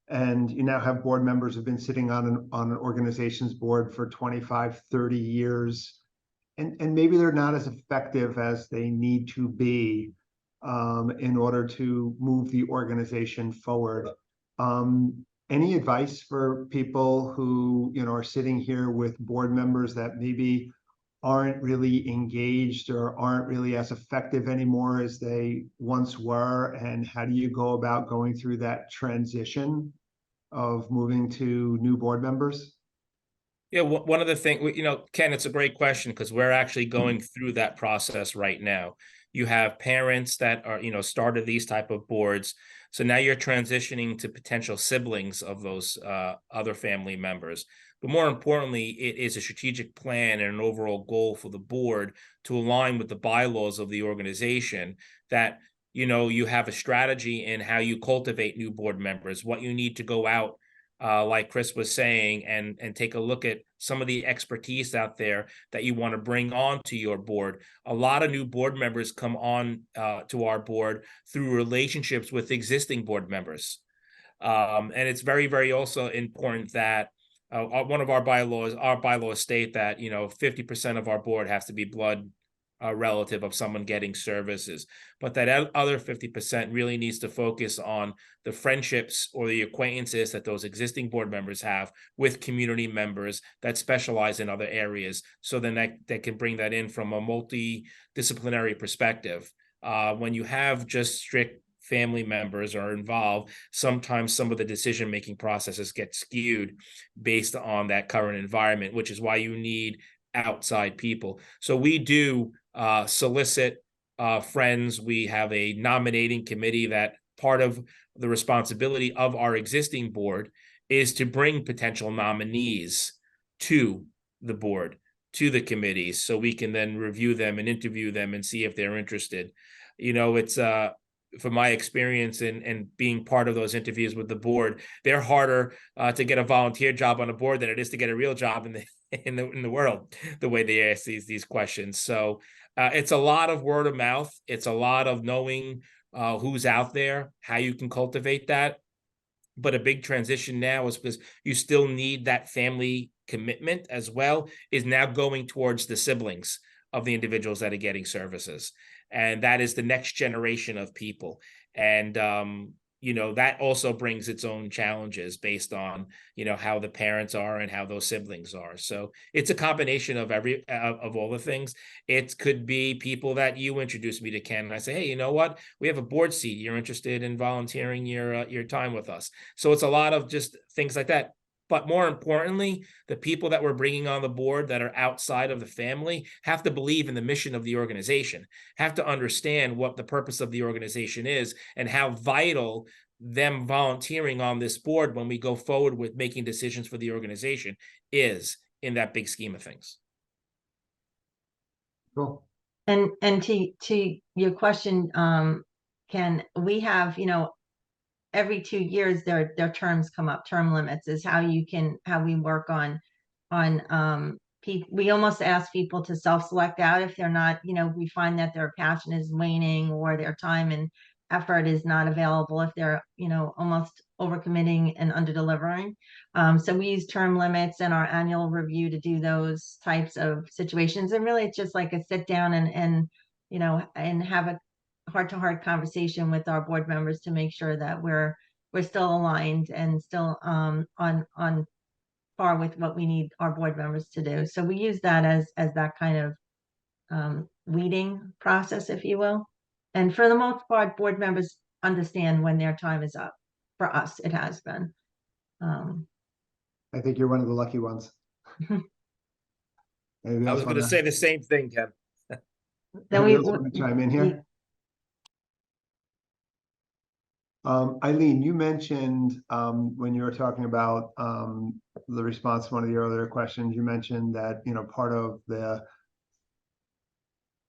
And you now have board members who've been sitting on an organization's board for 25, 30 years. And maybe they're not as effective as they need to be in order to move the organization forward. Any advice for people who are sitting here with board members that maybe aren't really engaged or aren't really as effective anymore as they once were? And how do you go about going through that transition of moving to new board members? Yeah, one of the things, Ken, it's a great question because we're actually going through that process right now. You have parents that are, started these type of boards. So now you're transitioning to potential siblings of those other family members. But more importantly, it is a strategic plan and an overall goal for the board to align with the bylaws of the organization that, you have a strategy in how you cultivate new board members, what you need to go out, like Chris was saying, and take a look at some of the expertise out there that you want to bring on to your board. A lot of new board members come on to our board through relationships with existing board members. And it's very, very also important that one of our bylaws state that, 50% of our board has to be blood relative of someone getting services, but that other 50% really needs to focus on the friendships or the acquaintances that those existing board members have with community members that specialize in other areas. So then that can bring that in from a multidisciplinary perspective. When you have just strict family members are involved, sometimes some of the decision-making processes get skewed based on that current environment, which is why you need outside people. So we do solicit friends. We have a nominating committee that part of the responsibility of our existing board is to bring potential nominees to the board, to the committees, so we can then review them and interview them and see if they're interested. It's from my experience and being part of those interviews with the board, they're harder to get a volunteer job on a board than it is to get a real job in the world, the way they ask these questions. So It's a lot of word of mouth. It's a lot of knowing who's out there, how you can cultivate that. But a big transition now is because you still need that family commitment as well, is now going towards the siblings of the individuals that are getting services. And that is the next generation of people. And, you know, that also brings its own challenges based on, you know, how the parents are and how those siblings are. So it's a combination of of all the things. It could be people that you introduce me to, Ken, and I say, hey, you know what? We have a board seat. You're interested in volunteering your time with us. So it's a lot of just things like that. But more importantly, the people that we're bringing on the board that are outside of the family have to believe in the mission of the organization, have to understand what the purpose of the organization is and how vital them volunteering on this board when we go forward with making decisions for the organization is in that big scheme of things. Cool. And to your question, Ken, we have, you know, every 2 years their terms come up. Term limits is how we work on people. We almost ask people to self-select out if they're not, you know, we find that their passion is waning or their time and effort is not available, if they're, you know, almost overcommitting and under-delivering. So we use term limits and our annual review to do those types of situations. And really it's just like a sit down and you know, and have a heart-to-heart conversation with our board members to make sure that we're still aligned and still on par with what we need our board members to do. So we use that as that kind of weeding process, if you will. And for the most part, board members understand when their time is up. For us, it has been. I think you're one of the lucky ones. I was going to say the same thing, Ken. Then we want to chime in here. Eileen, you mentioned when you were talking about the response to one of the earlier questions, you mentioned that, you know, part of the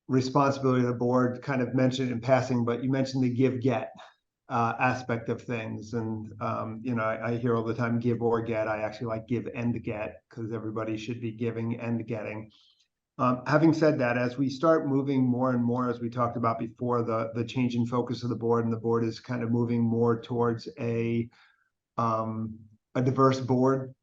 responsibility of the board, kind of mentioned in passing, but you mentioned the give-get aspect of things. And, you know, I hear all the time give or get. I actually like give and get, because everybody should be giving and getting. Having said that, as we start moving more and more, as we talked about before, the change in focus of the board, and the board is kind of moving more towards a diverse board,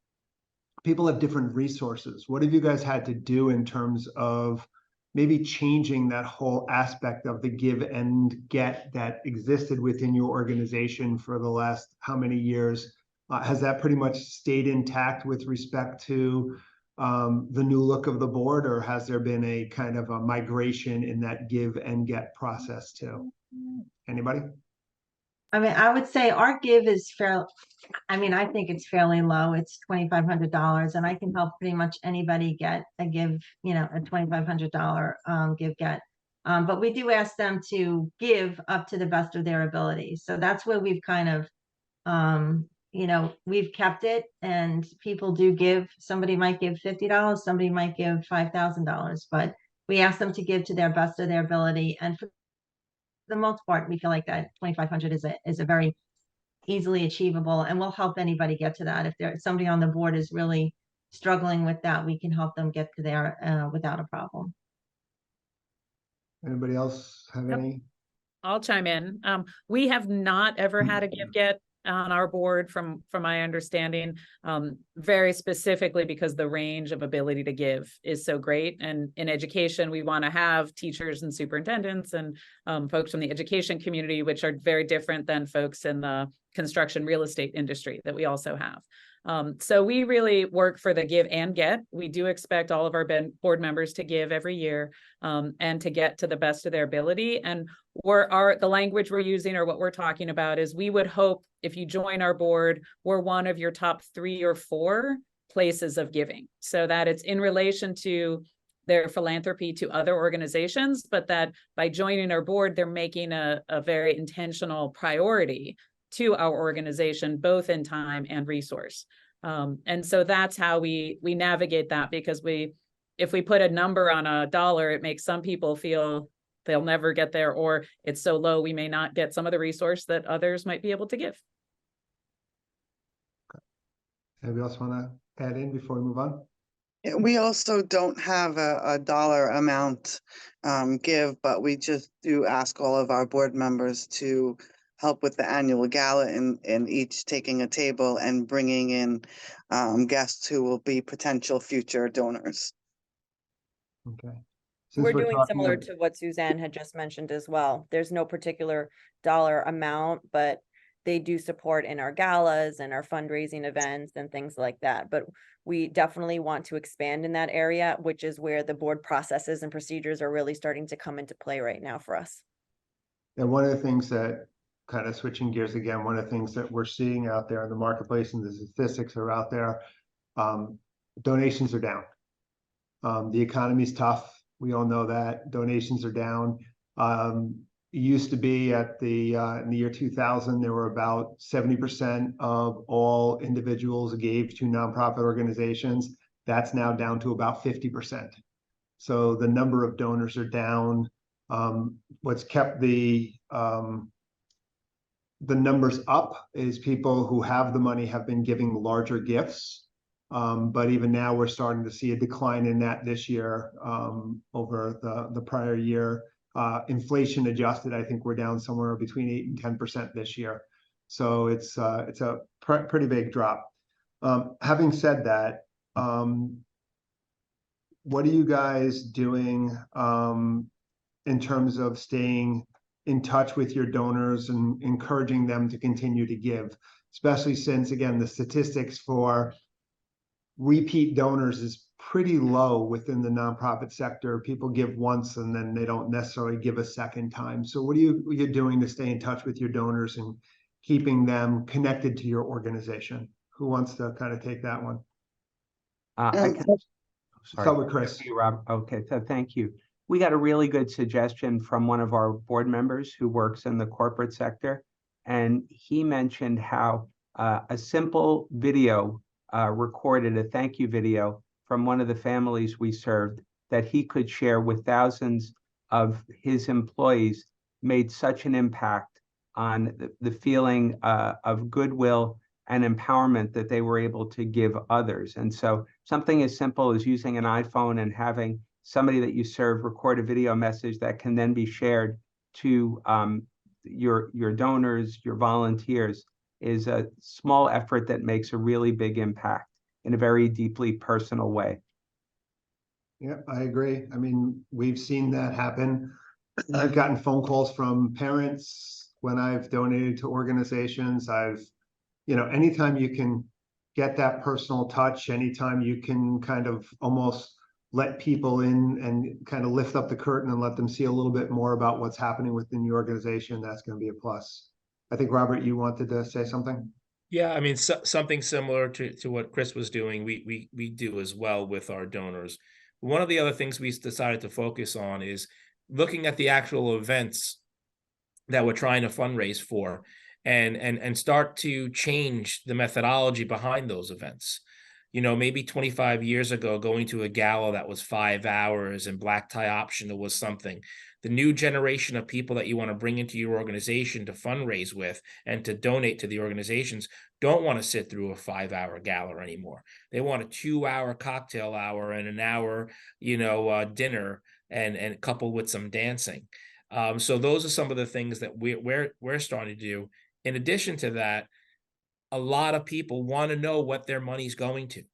people have different resources. What have you guys had to do in terms of maybe changing that whole aspect of the give and get that existed within your organization for the last how many years? Has that pretty much stayed intact with respect to the new look of the board, or has there been a kind of a migration in that give and get process too? Anybody? I mean, I would say our give is fair. I mean, I think it's fairly low. It's $2,500, and I can help pretty much anybody get a give, you know, a $2,500 give get. But we do ask them to give up to the best of their ability. So that's where we've kind of, you know, we've kept it, and people do give. Somebody might give $50, somebody might give $5,000, but we ask them to give to their best of their ability. And for the most part, we feel like that 2,500 is a very easily achievable, and we'll help anybody get to that. If there's somebody on the board is really struggling with that, we can help them get to there without a problem. Anybody else have any? I'll chime in. We have not ever had a give get on our board from my understanding, very specifically because the range of ability to give is so great. And in education, we want to have teachers and superintendents and folks from the education community, which are very different than folks in the construction real estate industry that we also have. So we really work for the give and get. We do expect all of our board members to give every year and to get to the best of their ability. And the language we're using, or what we're talking about, is we would hope if you join our board, we're one of your top 3 or 4 places of giving, so that it's in relation to their philanthropy to other organizations, but that by joining our board, they're making a very intentional priority to our organization, both in time and resource. And so that's how we navigate that, because if we put a number on a dollar, it makes some people feel they'll never get there, or it's so low we may not get some of the resource that others might be able to give. Anybody else want to add in before we move on? We also don't have a dollar amount give, but we just do ask all of our board members to help with the annual gala and each taking a table and bringing in guests who will be potential future donors. Okay. We're doing talking similar of- to what Suzanne had just mentioned as well. There's no particular dollar amount, but they do support in our galas and our fundraising events and things like that. But we definitely want to expand in that area, which is where the board processes and procedures are really starting to come into play right now for us. And one of the things that, kind of switching gears again, one of the things that we're seeing out there in the marketplace and the statistics are out there, donations are down. The economy's tough. We all know that. Donations are down. It used to be at the in the year 2000, there were about 70% of all individuals gave to nonprofit organizations. That's now down to about 50%. So the number of donors are down. What's kept the numbers up is people who have the money have been giving larger gifts. But even now we're starting to see a decline in that this year over the prior year. Inflation adjusted, I think we're down somewhere between 8 and 10% this year. So it's a pretty big drop. Having said that, what are you guys doing in terms of staying in touch with your donors and encouraging them to continue to give, especially since, again, the statistics for repeat donors is pretty low within the nonprofit sector. People give once and then they don't necessarily give a second time. So what are you doing to stay in touch with your donors and keeping them connected to your organization? Who wants to kind of take that one? I can Start with Chris. Rob. Okay, so thank you. We got a really good suggestion from one of our board members who works in the corporate sector. And he mentioned how a simple video recorded, a thank you video from one of the families we served that he could share with thousands of his employees made such an impact on the feeling of goodwill and empowerment that they were able to give others. And so something as simple as using an iPhone and having somebody that you serve record a video message that can then be shared to your donors, your volunteers, is a small effort that makes a really big impact in a very deeply personal way. Yeah, I agree. I mean, we've seen that happen. I've gotten phone calls from parents when I've donated to organizations. Anytime you can get that personal touch, anytime you can kind of almost let people in and kind of lift up the curtain and let them see a little bit more about what's happening within the organization, that's going to be a plus. I think, Robert, you wanted to say something? Yeah, I mean, something similar to what Chris was doing, we do as well with our donors. One of the other things we decided to focus on is looking at the actual events that we're trying to fundraise for and start to change the methodology behind those events. Maybe 25 years ago, going to a gala that was 5 hours and black tie optional was something. The new generation of people that you want to bring into your organization to fundraise with and to donate to the organizations don't want to sit through a 5-hour gala anymore. They want a 2-hour cocktail hour and an hour, dinner and coupled with some dancing. So those are some of the things that we're starting to do. In addition to that, a lot of people want to know what their money's going to.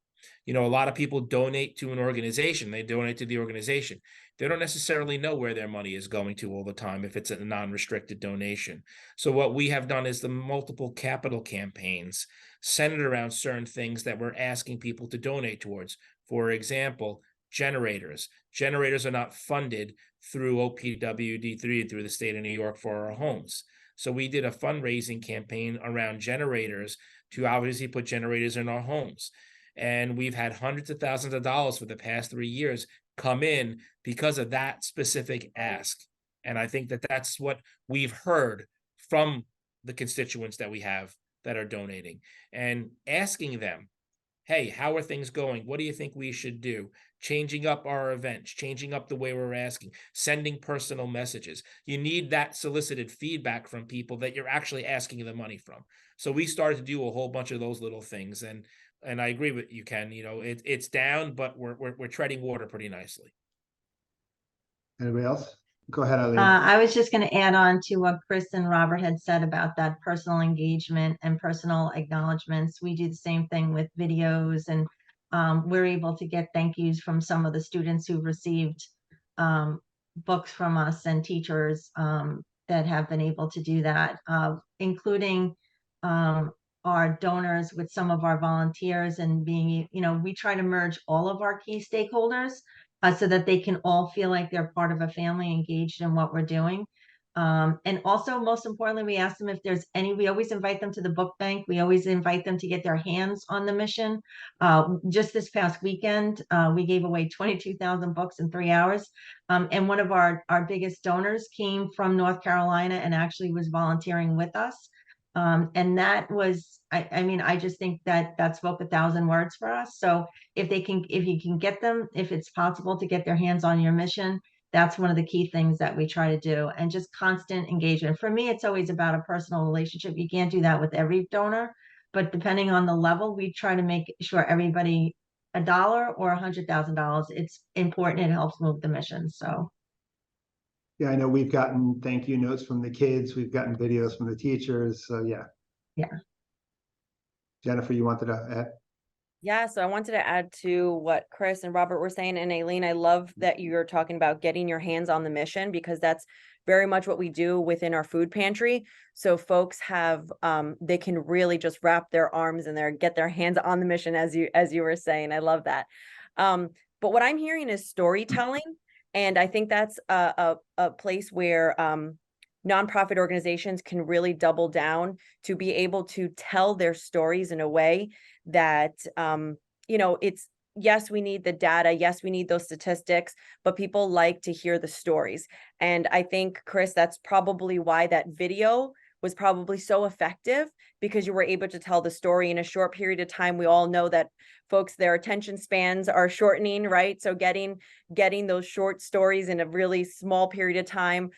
A lot of people donate to an organization. They donate to the organization. They don't necessarily know where their money is going to all the time if it's a non-restricted donation. So what we have done is the multiple capital campaigns centered around certain things that we're asking people to donate towards. For example, generators. Generators are not funded through OPWD3 through the state of New York for our homes. So we did a fundraising campaign around generators to obviously put generators in our homes. And we've had hundreds of thousands of dollars for the past 3 years come in because of that specific ask. And I think that that's what we've heard from the constituents that we have that are donating and asking them, hey, how are things going? What do you think we should do? Changing up our events, changing up the way we're asking, sending personal messages. You need that solicited feedback from people that you're actually asking the money from. So we started to do a whole bunch of those little things, and I agree with you, Ken. You know, it's down, but we're treading water pretty nicely. Anybody else? Go ahead, Eileen. I was just going to add on to what Chris and Robert had said about that personal engagement and personal acknowledgements. We do the same thing with videos, and we're able to get thank yous from some of the students who received books from us, and teachers that have been able to do that, including our donors with some of our volunteers, and being, we try to merge all of our key stakeholders so that they can all feel like they're part of a family, engaged in what we're doing. And also, most importantly, we ask them if there's we always invite them to the book bank. We always invite them to get their hands on the mission. Just this past weekend, we gave away 22,000 books in 3 hours. And one of our biggest donors came from North Carolina and actually was volunteering with us. And that was, I mean, I just think that spoke 1,000 words for us. So if you can get them, if it's possible to get their hands on your mission, that's one of the key things that we try to do. And just constant engagement. For me, it's always about a personal relationship. You can't do that with every donor, but depending on the level, we try to make sure everybody $1 or $100,000. It's important. It helps move the mission. So. Yeah, I know we've gotten thank you notes from the kids. We've gotten videos from the teachers. So yeah. Yeah. Jennifer, you wanted to add? Yeah, so I wanted to add to what Chris and Robert were saying. And Aileen, I love that you're talking about getting your hands on the mission, because that's very much what we do within our food pantry. So folks have, they can really just wrap their arms in there, get their hands on the mission, as you were saying. I love that. But what I'm hearing is storytelling. And I think that's a place where nonprofit organizations can really double down to be able to tell their stories in a way that, it's, yes, we need the data. Yes, we need those statistics, but people like to hear the stories. And I think, Chris, that's probably why that video was probably so effective, because you were able to tell the story in a short period of time. We all know that folks, their attention spans are shortening, right? So getting those short stories in a really small period of time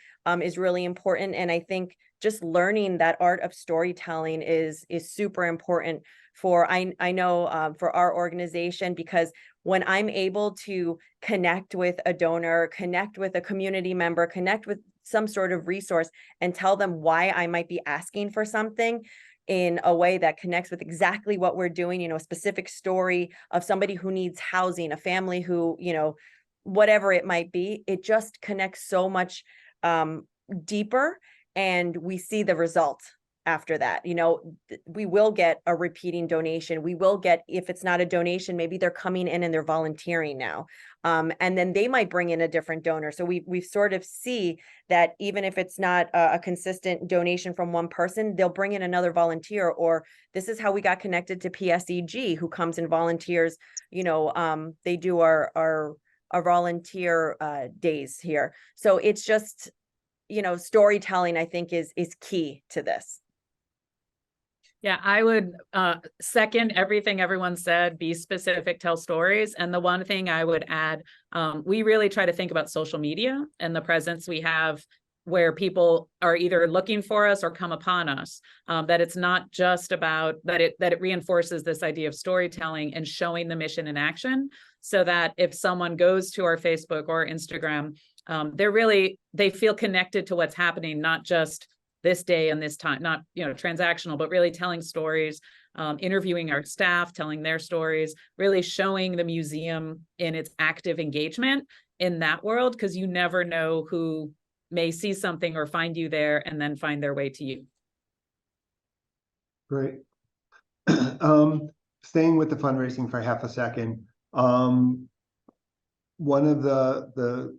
is really important. And I think just learning that art of storytelling is super important for, I know for our organization, because when I'm able to connect with a donor, connect with a community member, connect with some sort of resource, and tell them why I might be asking for something in a way that connects with exactly what we're doing, a specific story of somebody who needs housing, a family who, whatever it might be, it just connects so much deeper, and we see the result after that. We will get a repeating donation. We will get, if it's not a donation, maybe they're coming in and they're volunteering now. And then they might bring in a different donor. So we sort of see that even if it's not a consistent donation from one person, they'll bring in another volunteer. Or this is how we got connected to PSEG, who comes and volunteers. They do our volunteer days here. So it's just, storytelling, I think, is key to this. Yeah, I would second everything everyone said. Be specific, tell stories. And the one thing I would add, we really try to think about social media and the presence we have where people are either looking for us or come upon us, that it's not just about that it reinforces this idea of storytelling and showing the mission in action, so that if someone goes to our Facebook or Instagram, they feel connected to what's happening, not just this day and this time, not, transactional, but really telling stories, interviewing our staff, telling their stories, really showing the museum in its active engagement in that world, because you never know who may see something or find you there and then find their way to you. Great. Staying with the fundraising for half a second. One of the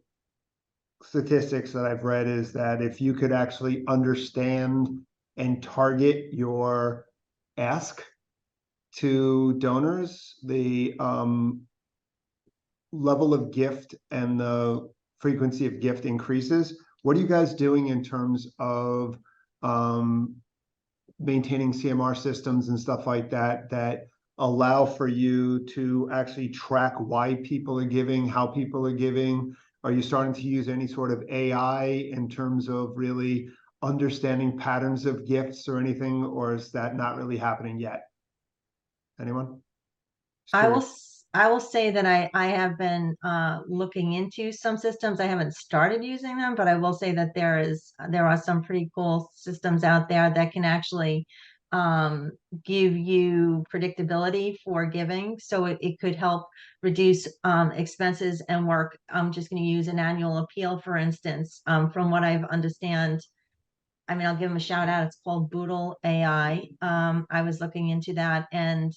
statistics that I've read is that if you could actually understand and target your ask to donors, the level of gift and the frequency of gift increases. What are you guys doing in terms of maintaining CMR systems and stuff like that allow for you to actually track why people are giving, how people are giving? Are you starting to use any sort of AI in terms of really understanding patterns of gifts or anything, or is that not really happening yet? Anyone? Just I will curious. I will say that I have been looking into some systems. I haven't started using them, but I will say that there are some pretty cool systems out there that can actually give you predictability for giving. So it could help reduce expenses and work. I'm just going to use an annual appeal, for instance. From what I've understand, I mean, I'll give them a shout out. It's called Boodle AI. I was looking into that, and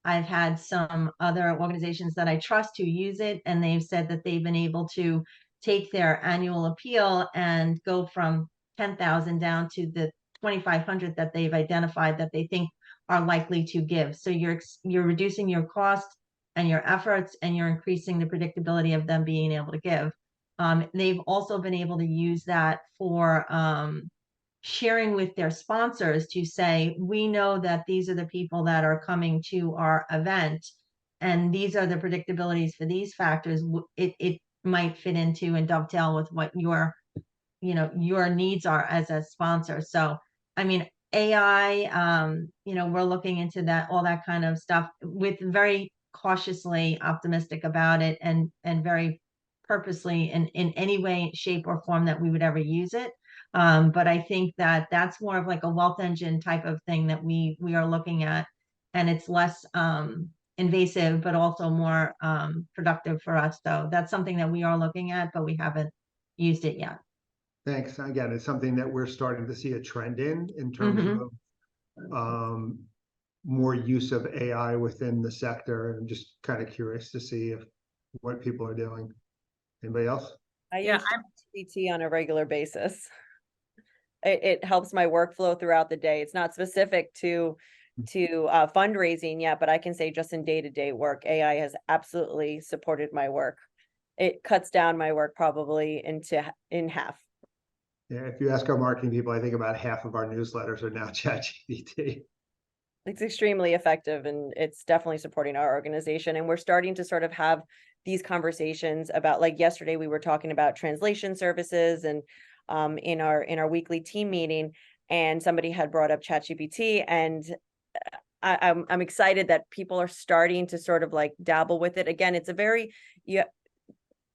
I've had some other organizations that I trust who use it, and they've said that they've been able to take their annual appeal and go from 10,000 down to the 2,500 that they've identified that they think are likely to give. So you're reducing your cost and your efforts, and you're increasing the predictability of them being able to give. They've also been able to use that for sharing with their sponsors to say, we know that these are the people that are coming to our event, and these are the predictabilities for these factors. It might fit into and dovetail with what your needs are as a sponsor. So, I mean, AI, we're looking into that, all that kind of stuff, with very cautiously optimistic about it, and very purposely in any way, shape, or form that we would ever use it. But I think that that's more of like a wealth engine type of thing that we are looking at, and it's less invasive, but also more productive for us. So that's something that we are looking at, but we haven't used it yet. Thanks. Again, it's something that we're starting to see a trend in terms of more use of AI within the sector. I'm just kind of curious to see what people are doing. Anybody else? I Yeah, use ChatGPT on a regular basis. It helps my workflow throughout the day. It's not specific to fundraising yet, but I can say just in day-to-day work, AI has absolutely supported my work. It cuts down my work probably in half. Yeah, if you ask our marketing people, I think about half of our newsletters are now ChatGPT. It's extremely effective, and it's definitely supporting our organization. And we're starting to sort of have these conversations about, like yesterday, we were talking about translation services, and in our weekly team meeting, and somebody had brought up ChatGPT, and I'm excited that people are starting to sort of like dabble with it. Again, it's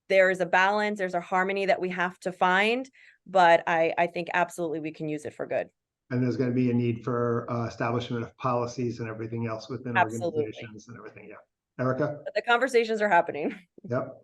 there is a balance, there's a harmony that we have to find, but I think absolutely we can use it for good. And there's going to be a need for establishment of policies and everything else within Absolutely. organizations and everything. Yeah. Erica? But the conversations are happening. Yep.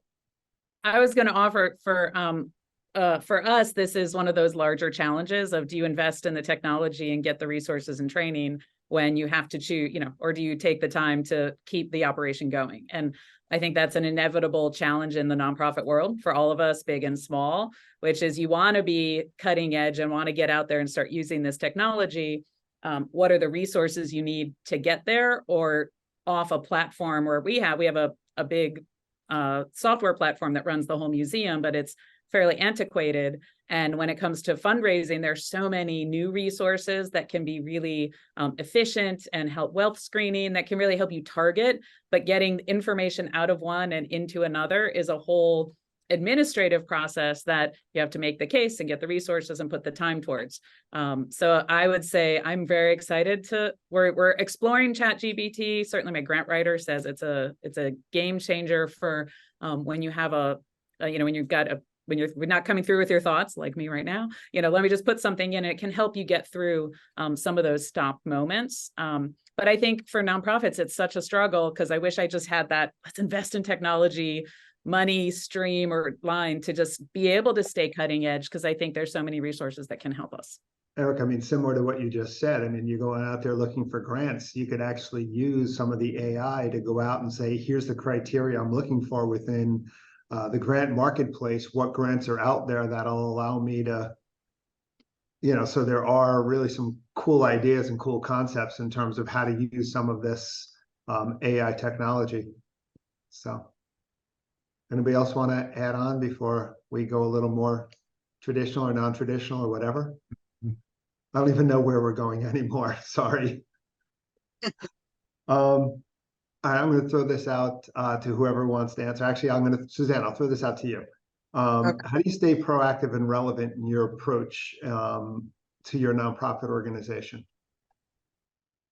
I was going to offer for us, this is one of those larger challenges of, do you invest in the technology and get the resources and training when you have to choose, or do you take the time to keep the operation going? And I think that's an inevitable challenge in the nonprofit world for all of us, big and small, which is you want to be cutting edge and want to get out there and start using this technology. What are the resources you need to get there, or off a platform where we have a big software platform that runs the whole museum, but it's fairly antiquated. And when it comes to fundraising, there's so many new resources that can be really efficient and help wealth screening, that can really help you target, but getting information out of one and into another is a whole administrative process that you have to make the case and get the resources and put the time towards. So I would say I'm very excited we're exploring ChatGPT. Certainly my grant writer says it's a game changer for when you have when you're not coming through with your thoughts like me right now, let me just put something in. It can help you get through some of those stop moments. But I think for nonprofits, it's such a struggle, because I wish I just had that, let's invest in technology, money stream or line to just be able to stay cutting edge, because I think there's so many resources that can help us. Eric, I mean, similar to what you just said, I mean, you're going out there looking for grants. You could actually use some of the AI to go out and say, here's the criteria I'm looking for within the grant marketplace. What grants are out there that'll allow me to, so there are really some cool ideas and cool concepts in terms of how to use some of this AI technology. So anybody else want to add on before we go a little more traditional or non-traditional or whatever? I don't even know where we're going anymore. Sorry. I'm going to throw this out to whoever wants to answer. Actually, Suzanne, I'll throw this out to you. Okay. How do you stay proactive and relevant in your approach to your nonprofit organization?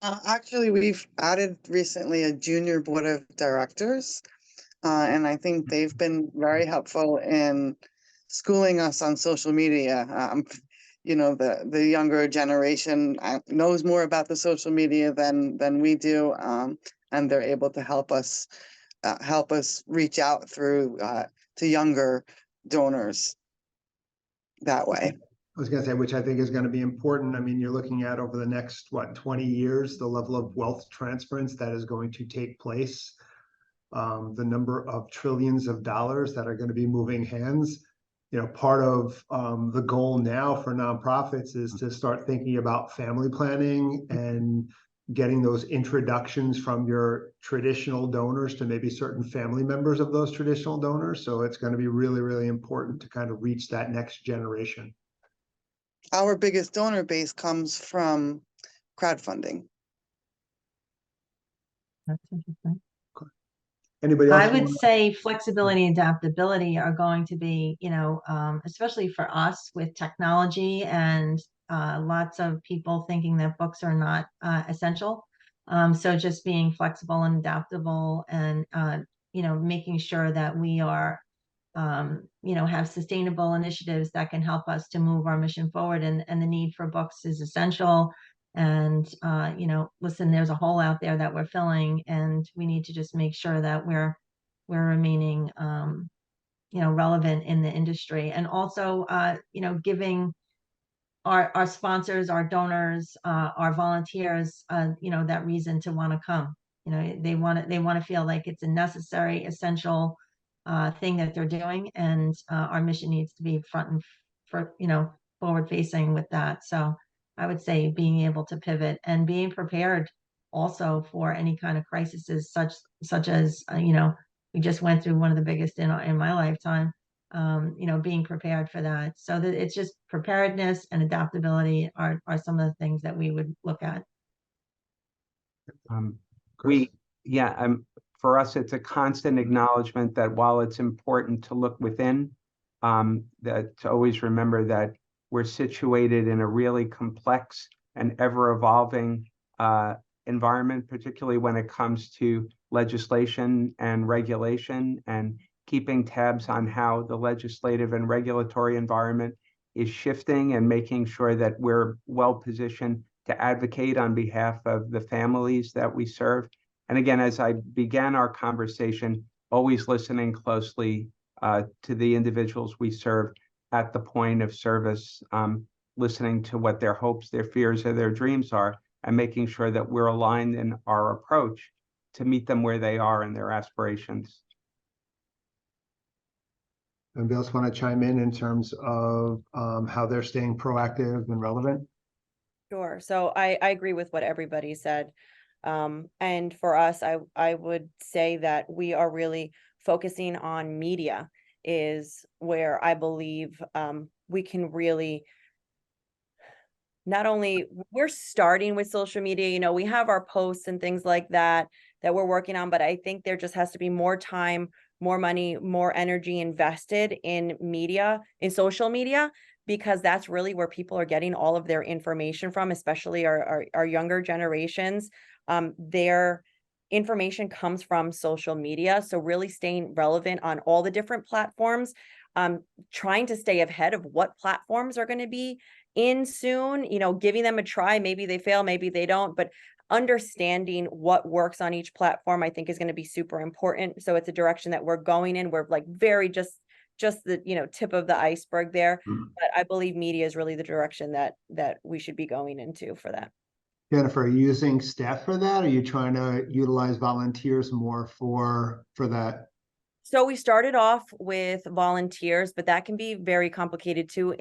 Actually, we've added recently a junior board of directors, and I think they've been very helpful in schooling us on social media. The younger generation knows more about the social media than we do, and they're able to help us reach out through to younger donors that way. I was going to say, which I think is going to be important. I mean, you're looking at over the next, 20 years, the level of wealth transference that is going to take place, the number of trillions of dollars that are going to be moving hands. Part of the goal now for nonprofits is to start thinking about family planning and getting those introductions from your traditional donors to maybe certain family members of those traditional donors. So it's going to be really, really important to kind of reach that next generation. Our biggest donor base comes from crowdfunding. That's interesting. Anybody else? I would say flexibility and adaptability are going to be, especially for us with technology and lots of people thinking that books are not essential. So just being flexible and adaptable and, making sure that we are, have sustainable initiatives that can help us to move our mission forward. And the need for books is essential. And, listen, there's a hole out there that we're filling, and we need to just make sure that we're remaining, relevant in the industry. And also, giving our sponsors, our donors, our volunteers, that reason to want to come. They want to feel like it's a necessary, essential thing that they're doing, and our mission needs to be forward facing with that. So I would say being able to pivot and being prepared also for any kind of crises such as we just went through one of the biggest in my lifetime. Being prepared for that. So that it's just preparedness and adaptability are some of the things that we would look at. Chris? For us, it's a constant acknowledgement that while it's important to look within, that to always remember that we're situated in a really complex and ever-evolving environment, particularly when it comes to legislation and regulation, and keeping tabs on how the legislative and regulatory environment is shifting, and making sure that we're well positioned to advocate on behalf of the families that we serve. And again, as I began our conversation, always listening closely to the individuals we serve at the point of service, listening to what their hopes, their fears, or their dreams are, and making sure that we're aligned in our approach to meet them where they are in their aspirations. Anybody else want to chime in terms of how they're staying proactive and relevant? Sure. So I agree with what everybody said. And for us, I would say that we are really focusing on media is where I believe we can really, not only we're starting with social media, we have our posts and things like that we're working on, but I think there just has to be more time, more money, more energy invested in media, in social media, because that's really where people are getting all of their information from, especially our younger generations. Their information comes from social media. So really staying relevant on all the different platforms, trying to stay ahead of what platforms are going to be in soon, giving them a try. Maybe they fail, maybe they don't, but understanding what works on each platform, I think, is going to be super important. So it's a direction that we're going in. We're like very just the tip of the iceberg there. But I believe media is really the direction that we should be going into for that. Jennifer, are you using staff for that? Are you trying to utilize volunteers more for that? So we started off with volunteers, but that can be very complicated too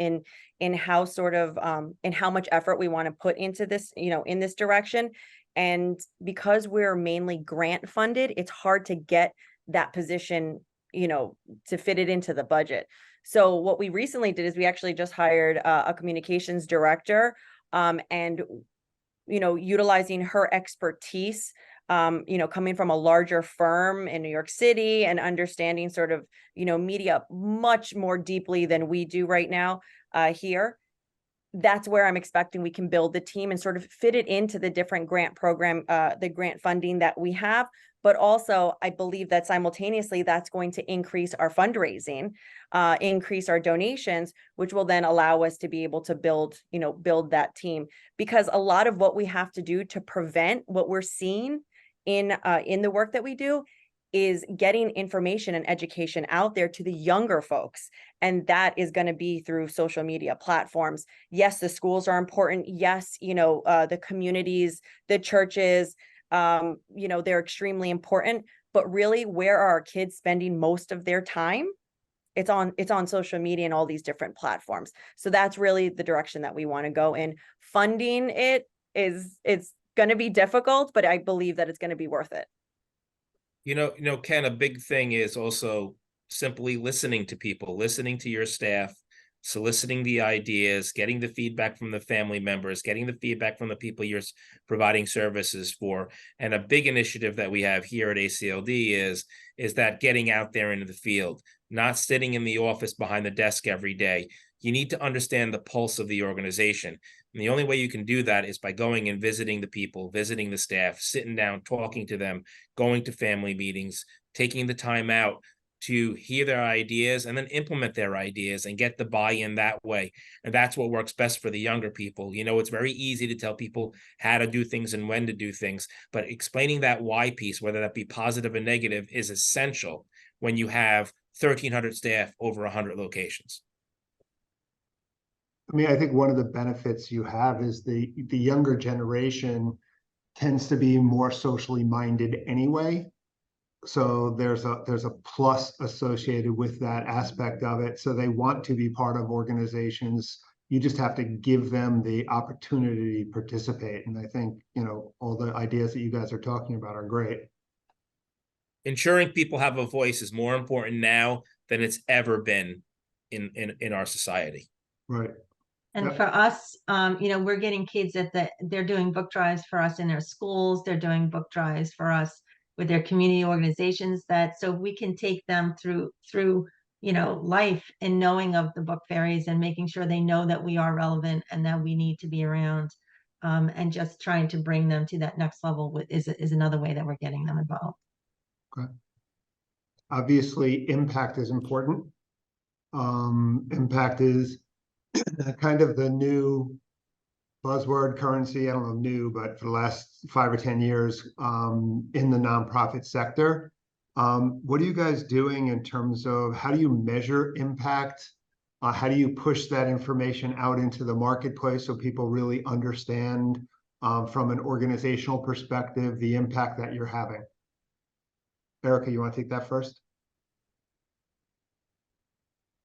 in how sort of in how much effort we want to put into this, in this direction. And because we're mainly grant funded, it's hard to get that position, to fit it into the budget. So what we recently did is we actually just hired a communications director, and utilizing her expertise, coming from a larger firm in New York City and understanding sort of, media much more deeply than we do right now here. That's where I'm expecting we can build the team and sort of fit it into the different grant program, the grant funding that we have. But also, I believe that simultaneously that's going to increase our fundraising, increase our donations, which will then allow us to be able to build that team. Because a lot of what we have to do to prevent what we're seeing in the work that we do is getting information and education out there to the younger folks. And that is going to be through social media platforms. Yes, the schools are important. Yes, the communities, the churches, they're extremely important. But really, where are our kids spending most of their time? It's on social media and all these different platforms. So that's really the direction that we want to go in. Funding it's going to be difficult, but I believe that it's going to be worth it. Ken, a big thing is also simply listening to people, listening to your staff, soliciting the ideas, getting the feedback from the family members, getting the feedback from the people you're providing services for. And a big initiative that we have here at ACLD is that getting out there into the field, not sitting in the office behind the desk every day. You need to understand the pulse of the organization. And the only way you can do that is by going and visiting the people, visiting the staff, sitting down, talking to them, going to family meetings, taking the time out to hear their ideas and then implement their ideas and get the buy-in that way. And that's what works best for the younger people. It's very easy to tell people how to do things and when to do things, but explaining that why piece, whether that be positive or negative, is essential when you have 1,300 staff over 100 locations. I mean, I think one of the benefits you have is the younger generation tends to be more socially minded anyway. So there's a plus associated with that aspect of it. So they want to be part of organizations. You just have to give them the opportunity to participate. And I think, all the ideas that you guys are talking about are great. Ensuring people have a voice is more important now than it's ever been in our society. Right. And Yep. for us, we're getting kids they're doing book drives for us in their schools. They're doing book drives for us with their community organizations, so we can take them through life and knowing of the book fairies and making sure they know that we are relevant and that we need to be around, and just trying to bring them to that next level is another way that we're getting them involved. Okay. Obviously, impact is important. Impact is kind of the new buzzword currency. I don't know new, but for the last 5 or 10 years in the nonprofit sector. What are you guys doing in terms of how do you measure impact? How do you push that information out into the marketplace so people really understand from an organizational perspective the impact that you're having? Erica, you want to take that first?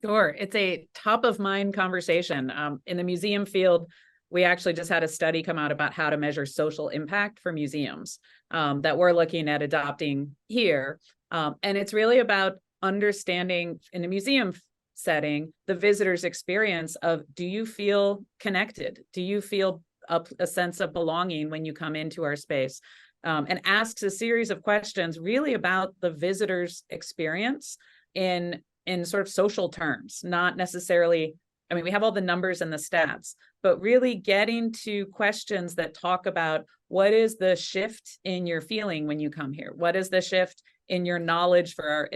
Sure. It's a top of mind conversation. In the museum field, we actually just had a study come out about how to measure social impact for museums that we're looking at adopting here. And it's really about understanding in a museum setting, the visitor's experience of, do you feel connected? Do you feel a sense of belonging when you come into our space? And asks a series of questions really about the visitor's experience in sort of social terms, not necessarily, we have all the numbers and the stats, but really getting to questions that talk about what is the shift in your feeling when you come here? What is the shift in your knowledge for our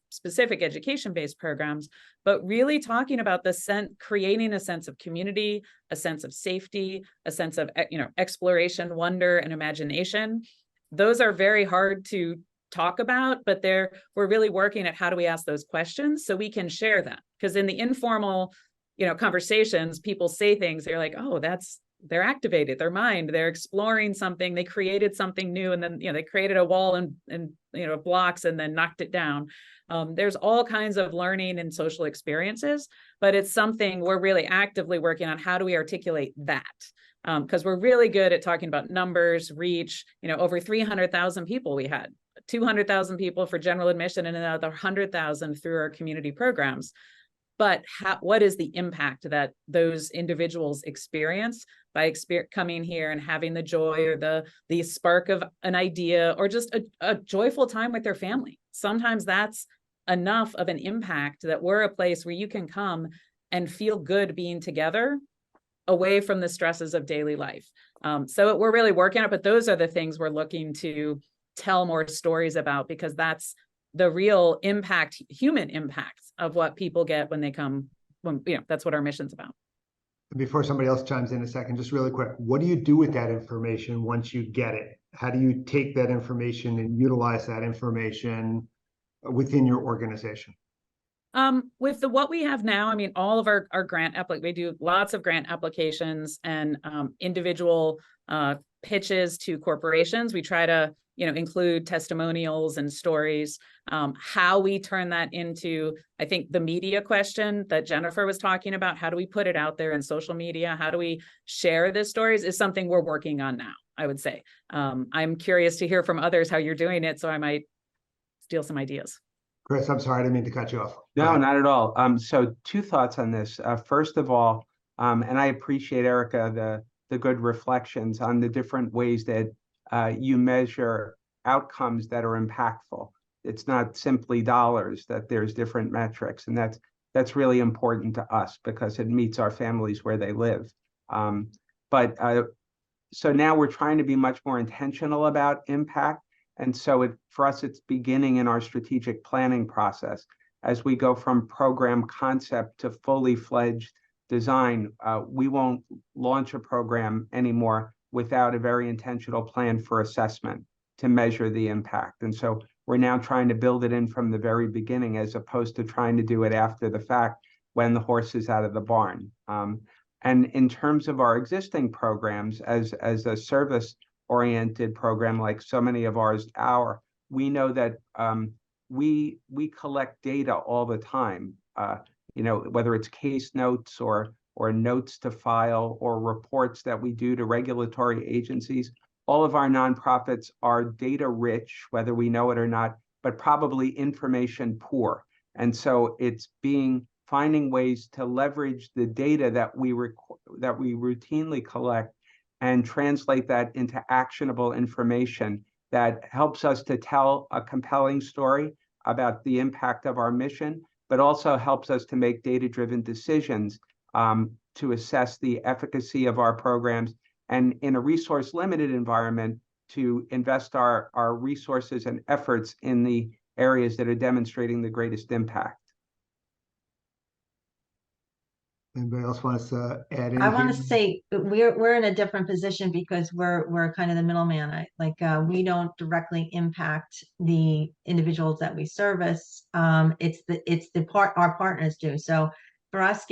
specific education-based programs, but really talking about creating a sense of community, a sense of safety, a sense of, exploration, wonder, and imagination. Those are very hard to talk about, but we're really working at how do we ask those questions so we can share that. Because in the informal, conversations, people say things, they're like, oh, they're activated, their mind, they're exploring something, they created something new, and then, they created a wall and blocks and then knocked it down. There's all kinds of learning and social experiences, but it's something we're really actively working on. How do we articulate that? Because we're really good at talking about numbers, reach, over 300,000 people we had. 200,000 people for general admission and another 100,000 through our community programs. But what is the impact that those individuals experience by coming here and having the joy or the spark of an idea or just a joyful time with their family. Sometimes that's enough of an impact that we're a place where you can come and feel good being together away from the stresses of daily life. So we're really working on it, but those are the things we're looking to tell more stories about, because that's the real impact, human impact of what people get when they come, when, you know, that's what our mission's about. Before somebody else chimes in a second, just really quick, what do you do with that information once you get it? How do you take that information and utilize that information within your organization? With what we have now, I mean, all of our grant we do lots of grant applications and individual pitches to corporations. We try to, you know, include testimonials and stories. How we turn that into, I think, the media question that Jennifer was talking about, how do we put it out there in social media? How do we share the stories is something we're working on now, I would say. I'm curious to hear from others how you're doing it, so I might steal some ideas. Chris, I'm sorry, I didn't mean to cut you off. No, not at all. So two thoughts on this. First of all, and I appreciate, Erica, the good reflections on the different ways that you measure outcomes that are impactful. It's not simply dollars, that there's different metrics, and that's really important to us because it meets our families where they live. So now we're trying to be much more intentional about impact. And so for us, it's beginning in our strategic planning process. As we go from program concept to fully fledged design, we won't launch a program anymore without a very intentional plan for assessment to measure the impact. And so we're now trying to build it in from the very beginning, as opposed to trying to do it after the fact when the horse is out of the barn. And in terms of our existing programs, as a service-oriented program like so many of ours are, we know that we collect data all the time. You know, whether it's case notes or notes to file or reports that we do to regulatory agencies. All of our nonprofits are data rich, whether we know it or not, but probably information poor. And so it's finding ways to leverage the data that we routinely collect and translate that into actionable information that helps us to tell a compelling story about the impact of our mission, but also helps us to make data-driven decisions to assess the efficacy of our programs, and in a resource-limited environment, to invest our resources and efforts in the areas that are demonstrating the greatest impact. Anybody else wants to add anything? I want to say we're in a different position because we're kind of the middleman. We don't directly impact the individuals that we service. It's the part our partners do. So for us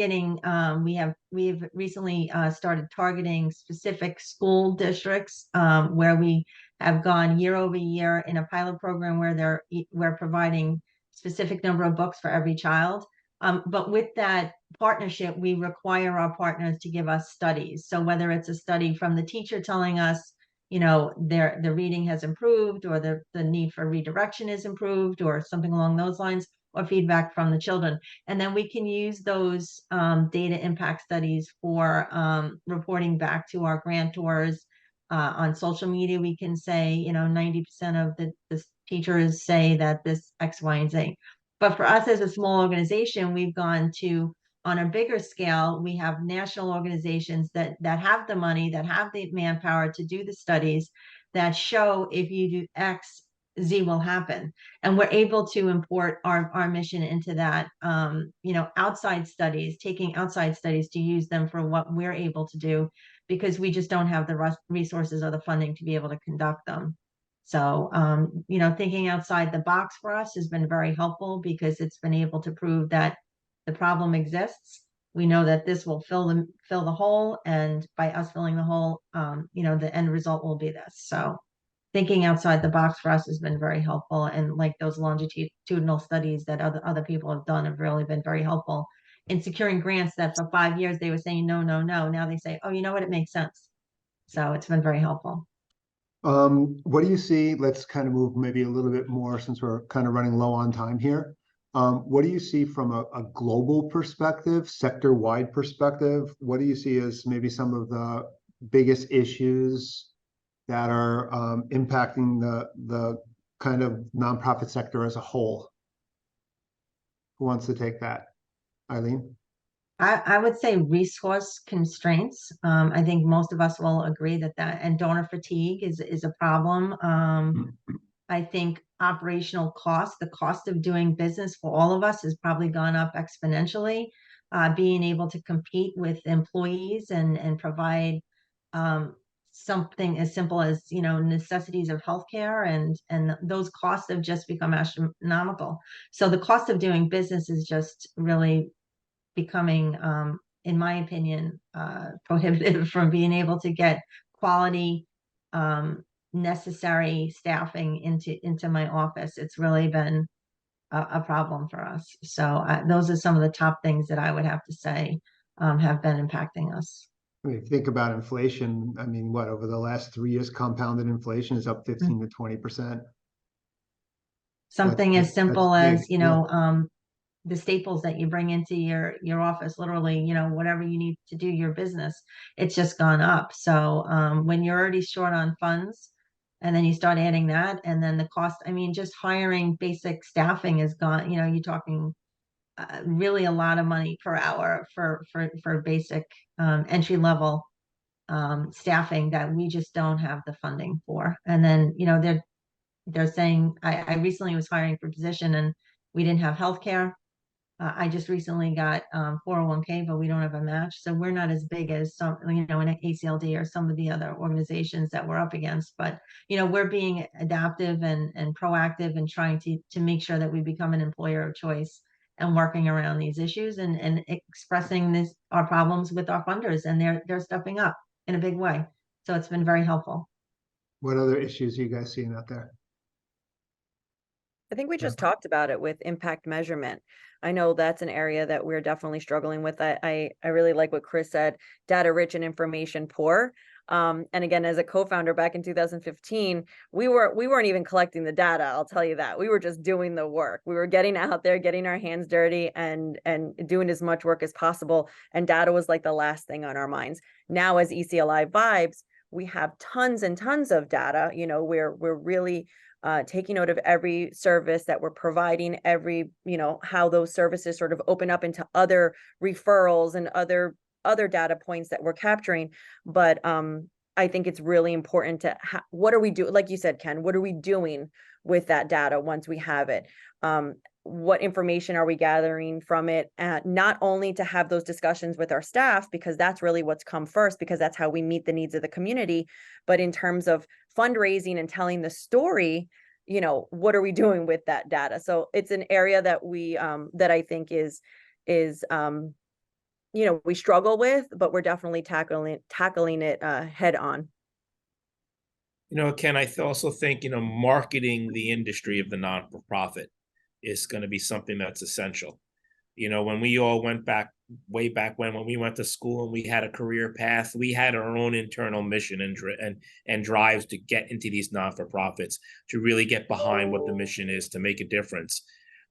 we've recently started targeting specific school districts where we have gone year over year in a pilot program where we're providing specific number of books for every child. But with that partnership, we require our partners to give us studies. So whether it's a study from the teacher telling us, you know, the reading has improved, or the need for redirection is improved, or something along those lines, or feedback from the children. And then we can use those data impact studies for reporting back to our grantors. On social media, we can say, you know, 90% of the teachers say that this X, Y, and Z. But for us as a small organization, we've gone to, on a bigger scale, we have national organizations that have the money, that have the manpower to do the studies that show if you do X, Z will happen. And we're able to import our mission into that, you know, taking outside studies to use them for what we're able to do, because we just don't have the resources or the funding to be able to conduct them. So, you know, thinking outside the box for us has been very helpful, because it's been able to prove that the problem exists. We know that this will fill the hole, and by us filling the hole, you know, the end result will be this. So thinking outside the box for us has been very helpful. And like those longitudinal studies that other people have done have really been very helpful in securing grants that for 5 years they were saying, no, no, no. Now they say, oh, you know what, it makes sense. So it's been very helpful. What do you see? Let's kind of move maybe a little bit more, since we're kind of running low on time here. What do you see from a global perspective, sector-wide perspective? What do you see as maybe some of the biggest issues that are impacting the kind of nonprofit sector as a whole? Who wants to take that? Eileen? I would say resource constraints. I think most of us will agree that and donor fatigue is a problem. I think operational cost, the cost of doing business for all of us has probably gone up exponentially. Being able to compete with employees and provide something as simple as, necessities of healthcare and those costs have just become astronomical. So the cost of doing business is just really becoming, in my opinion, prohibitive from being able to get quality, necessary staffing into my office. It's really been a problem for us. So those are some of the top things that I would have to say have been impacting us. I mean, if you think about inflation, I mean, what, over the last 3 years, compounded inflation is up 15 to 20%. Something as simple that's as, big, yeah. The staples that you bring into your office, literally, whatever you need to do your business, it's just gone up. So when you're already short on funds and then you start adding that, and then the cost, I mean, just hiring basic staffing is gone, you're talking really a lot of money per hour for basic entry level staffing that we just don't have the funding for. And then, they're saying, I recently was hiring for a position and we didn't have healthcare. I just recently got 401k, but we don't have a match. So we're not as big as some, in ACLD or some of the other organizations that we're up against. But, we're being adaptive and proactive and trying to make sure that we become an employer of choice and working around these issues and expressing our problems with our funders. And they're stepping up in a big way. So it's been very helpful. What other issues are you guys seeing out there? I think we just talked about it with impact measurement. I know that's an area that we're definitely struggling with. I really like what Chris said, data rich and information poor. And again, as a co-founder back in 2015, we weren't even collecting the data. I'll tell you that. We were just doing the work. We were getting out there, getting our hands dirty and doing as much work as possible. And data was like the last thing on our minds. Now as ECLI Vibes, we have tons and tons of data. We're really taking note of every service that we're providing, how those services sort of open up into other referrals and other data points that we're capturing. But I think it's really important to what are we doing? Like you said, Ken, what are we doing with that data once we have it? What information are we gathering from it? Not only to have those discussions with our staff, because that's really what's come first, because that's how we meet the needs of the community. But in terms of fundraising and telling the story, what are we doing with that data? So it's an area that we that I think is we struggle with, but we're definitely tackling it head on. Ken, I also think, marketing the industry of the non-for-profit is going to be something that's essential. When we all went back, way back when we went to school and we had a career path, we had our own internal mission and drives to get into these non-for-profits, to really get behind what the mission is, to make a difference.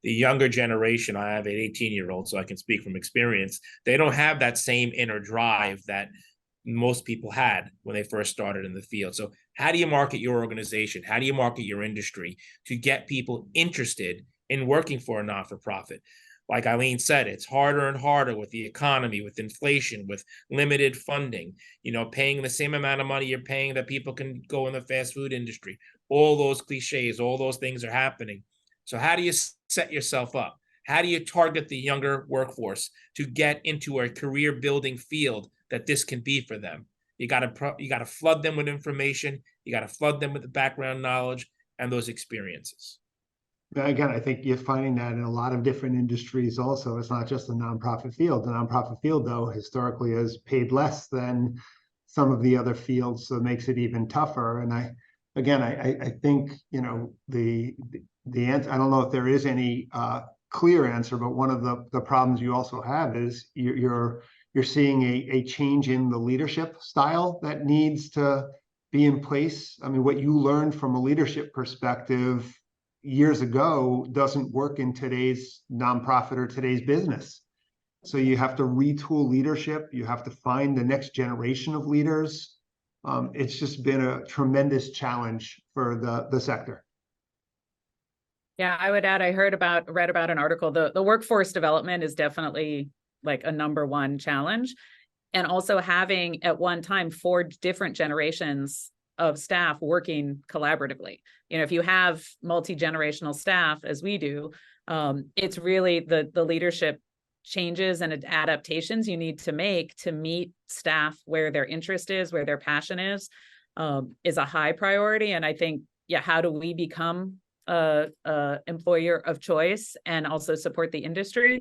The younger generation, I have an 18-year-old, so I can speak from experience, they don't have that same inner drive that most people had when they first started in the field. So how do you market your organization? How do you market your industry to get people interested in working for a non-for-profit? Like Eileen said, it's harder and harder with the economy, with inflation, with limited funding, paying the same amount of money you're paying that people can go in the fast food industry. All those cliches, all those things are happening. So how do you set yourself up? How do you target the younger workforce to get into a career building field that this can be for them? You got to flood them with information. You got to flood them with the background knowledge and those experiences. Again, I think you're finding that in a lot of different industries also. It's not just the nonprofit field. The nonprofit field, though, historically has paid less than some of the other fields, so it makes it even tougher. And I think, the answer, I don't know if there is any clear answer, but one of the problems you also have is you're seeing a change in the leadership style that needs to be in place. I mean, what you learned from a leadership perspective years ago doesn't work in today's nonprofit or today's business. So you have to retool leadership. You have to find the next generation of leaders. It's just been a tremendous challenge for the sector. Yeah, I would add, I read about an article, the workforce development is definitely like a #1 challenge. And also having at one time 4 different generations of staff working collaboratively. You know, if you have multi-generational staff, as we do, it's really the leadership changes and adaptations you need to make to meet staff where their interest is, where their passion is a high priority. And I think, yeah, how do we become a employer of choice and also support the industry?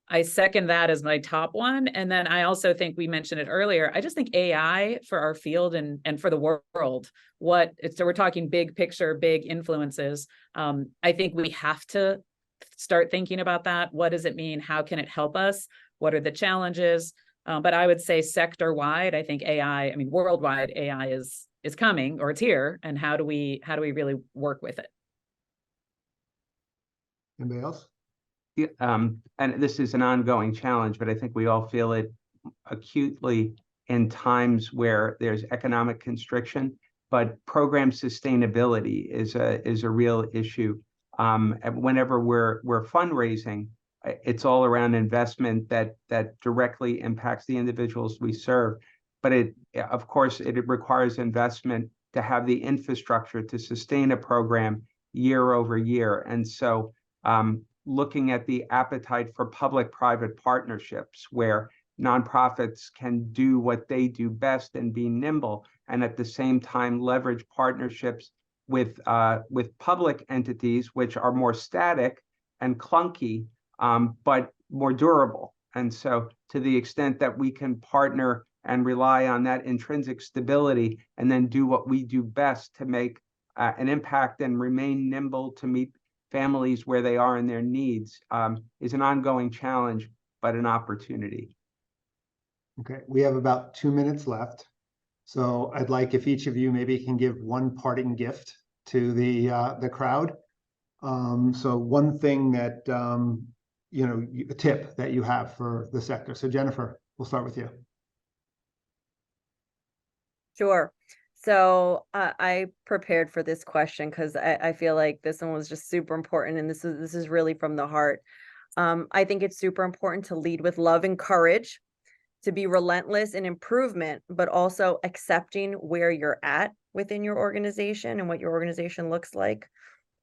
I second that as my top one. And then I also think we mentioned it earlier. I just think AI for our field and for the world, so we're talking big picture, big influences. I think we have to start thinking about that. What does it mean? How can it help us? What are the challenges? But I would say sector wide, I think AI, I mean, worldwide AI is coming, or it's here. And how do we really work with it? Anybody else? Yeah, and this is an ongoing challenge, but I think we all feel it acutely in times where there's economic constriction, but program sustainability is a real issue. And whenever we're fundraising, it's all around investment that directly impacts the individuals we serve. But of course, it requires investment to have the infrastructure to sustain a program year over year. And so looking at the appetite for public-private partnerships where nonprofits can do what they do best and be nimble, and at the same time leverage partnerships with public entities, which are more static and clunky, but more durable. And so to the extent that we can partner and rely on that intrinsic stability and then do what we do best to make an impact and remain nimble to meet families where they are in their needs, is an ongoing challenge, but an opportunity. Okay, we have about 2 minutes left. So I'd like if each of you maybe can give one parting gift to the crowd. So one thing that, a tip that you have for the sector. So Jennifer, we'll start with you. Sure. So I prepared for this question because I feel like this one was just super important, and this is really from the heart. I think it's super important to lead with love and courage, to be relentless in improvement, but also accepting where you're at within your organization and what your organization looks like.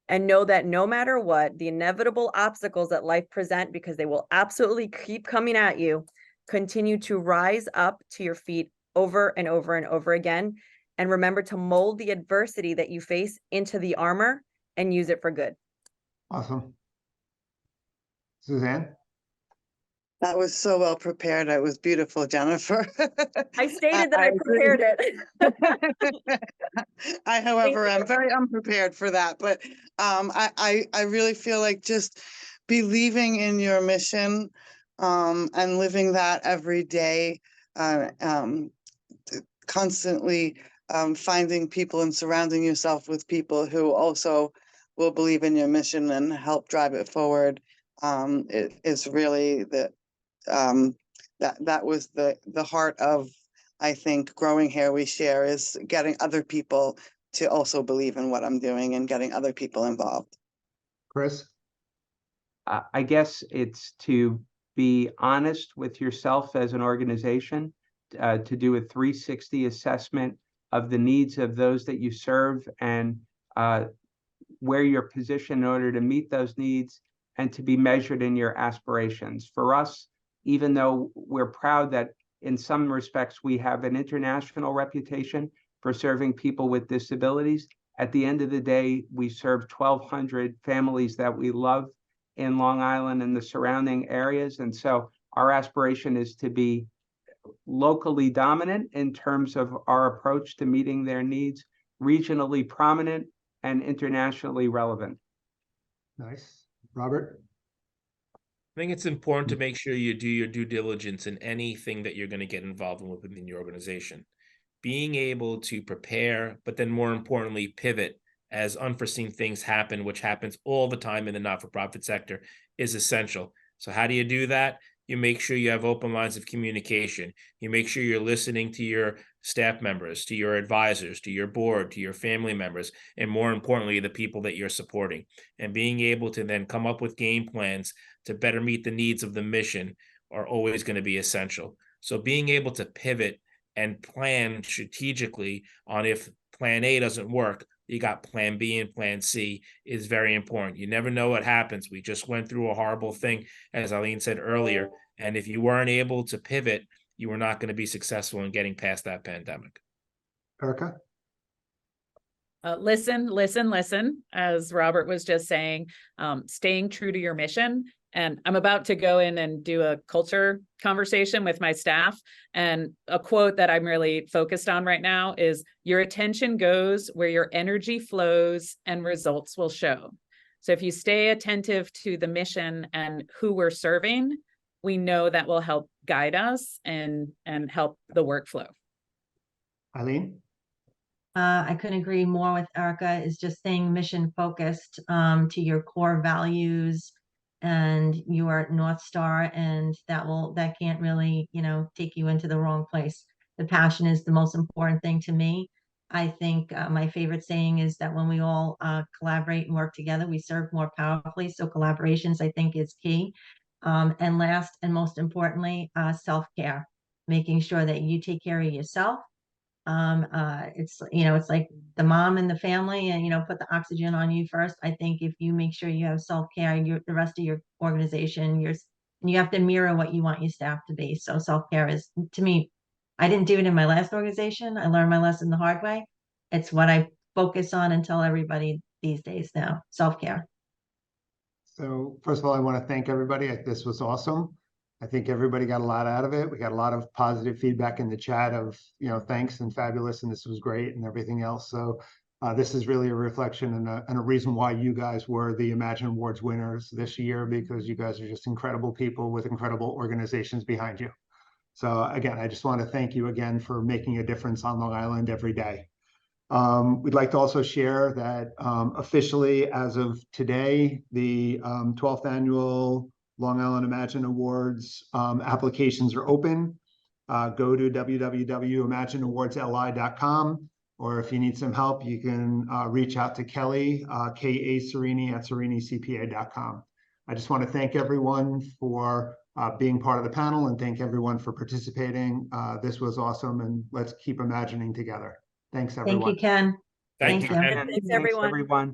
And know that no matter what, the inevitable obstacles that life present, because they will absolutely keep coming at you, continue to rise up to your feet over and over and over again. And remember to mold the adversity that you face into the armor and use it for good. Awesome. Suzanne? That was so well prepared. It was beautiful, Jennifer. I stated that I prepared it. I, however, am very unprepared for that. But I really feel like just believing in your mission and living that every day, constantly finding people and surrounding yourself with people who also will believe in your mission and help drive it forward. It is really that was the heart of, I think, growing Here We Share, is getting other people to also believe in what I'm doing and getting other people involved. Chris? I guess it's to be honest with yourself as an organization, to do a 360 assessment of the needs of those that you serve and where you're positioned in order to meet those needs, and to be measured in your aspirations. For us, even though we're proud that in some respects we have an international reputation for serving people with disabilities, at the end of the day, we serve 1,200 families that we love in Long Island and the surrounding areas. And so our aspiration is to be locally dominant in terms of our approach to meeting their needs, regionally prominent, and internationally relevant. Nice. Robert? I think it's important to make sure you do your due diligence in anything that you're going to get involved in within your organization. Being able to prepare, but then more importantly, pivot as unforeseen things happen, which happens all the time in the not-for-profit sector, is essential. So how do you do that? You make sure you have open lines of communication. You make sure you're listening to your staff members, to your advisors, to your board, to your family members, and more importantly, the people that you're supporting. And being able to then come up with game plans to better meet the needs of the mission are always going to be essential. So being able to pivot and plan strategically on if plan A doesn't work, you got plan B and plan C is very important. You never know what happens. We just went through a horrible thing, as Eileen said earlier. And if you weren't able to pivot, you were not going to be successful in getting past that pandemic. Erica? Listen, as Robert was just saying, staying true to your mission. And I'm about to go in and do a culture conversation with my staff. And a quote that I'm really focused on right now is, your attention goes where your energy flows and results will show. So if you stay attentive to the mission and who we're serving, we know that will help guide us and help the workflow. Eileen? I couldn't agree more with Erica. Is just staying mission focused to your core values and your North Star, and that can't really, take you into the wrong place. The passion is the most important thing to me. I think my favorite saying is that when we all collaborate and work together, we serve more powerfully. So collaborations, I think, is key. And last and most importantly, self-care, making sure that you take care of yourself. It's like the mom and the family, and put the oxygen on you first. I think if you make sure you have self-care, the rest of your organization, you have to mirror what you want your staff to be. So self-care is, to me, I didn't do it in my last organization. I learned my lesson the hard way. It's what I focus on and tell everybody these days now, self-care. So first of all, I want to thank everybody. This was awesome. I think everybody got a lot out of it. We got a lot of positive feedback in the chat of, thanks and fabulous, and this was great and everything else. So this is really a reflection and a reason why you guys were the Imagine Awards winners this year, because you guys are just incredible people with incredible organizations behind you. So again, I just want to thank you again for making a difference on Long Island every day. We'd like to also share that officially, as of today, the 12th annual Long Island Imagine Awards applications are open. Go to www.imagineawardsli.com, or if you need some help, you can reach out to Kelly, K.A. Cerini at CeriniCPA.com. I just want to thank everyone for being part of the panel, and thank everyone for participating. This was awesome, and let's keep imagining together. Thanks, everyone. Thank you, Ken. Thank you, Ken. Thanks, everyone. Bye.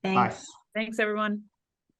Thanks. Thanks, everyone.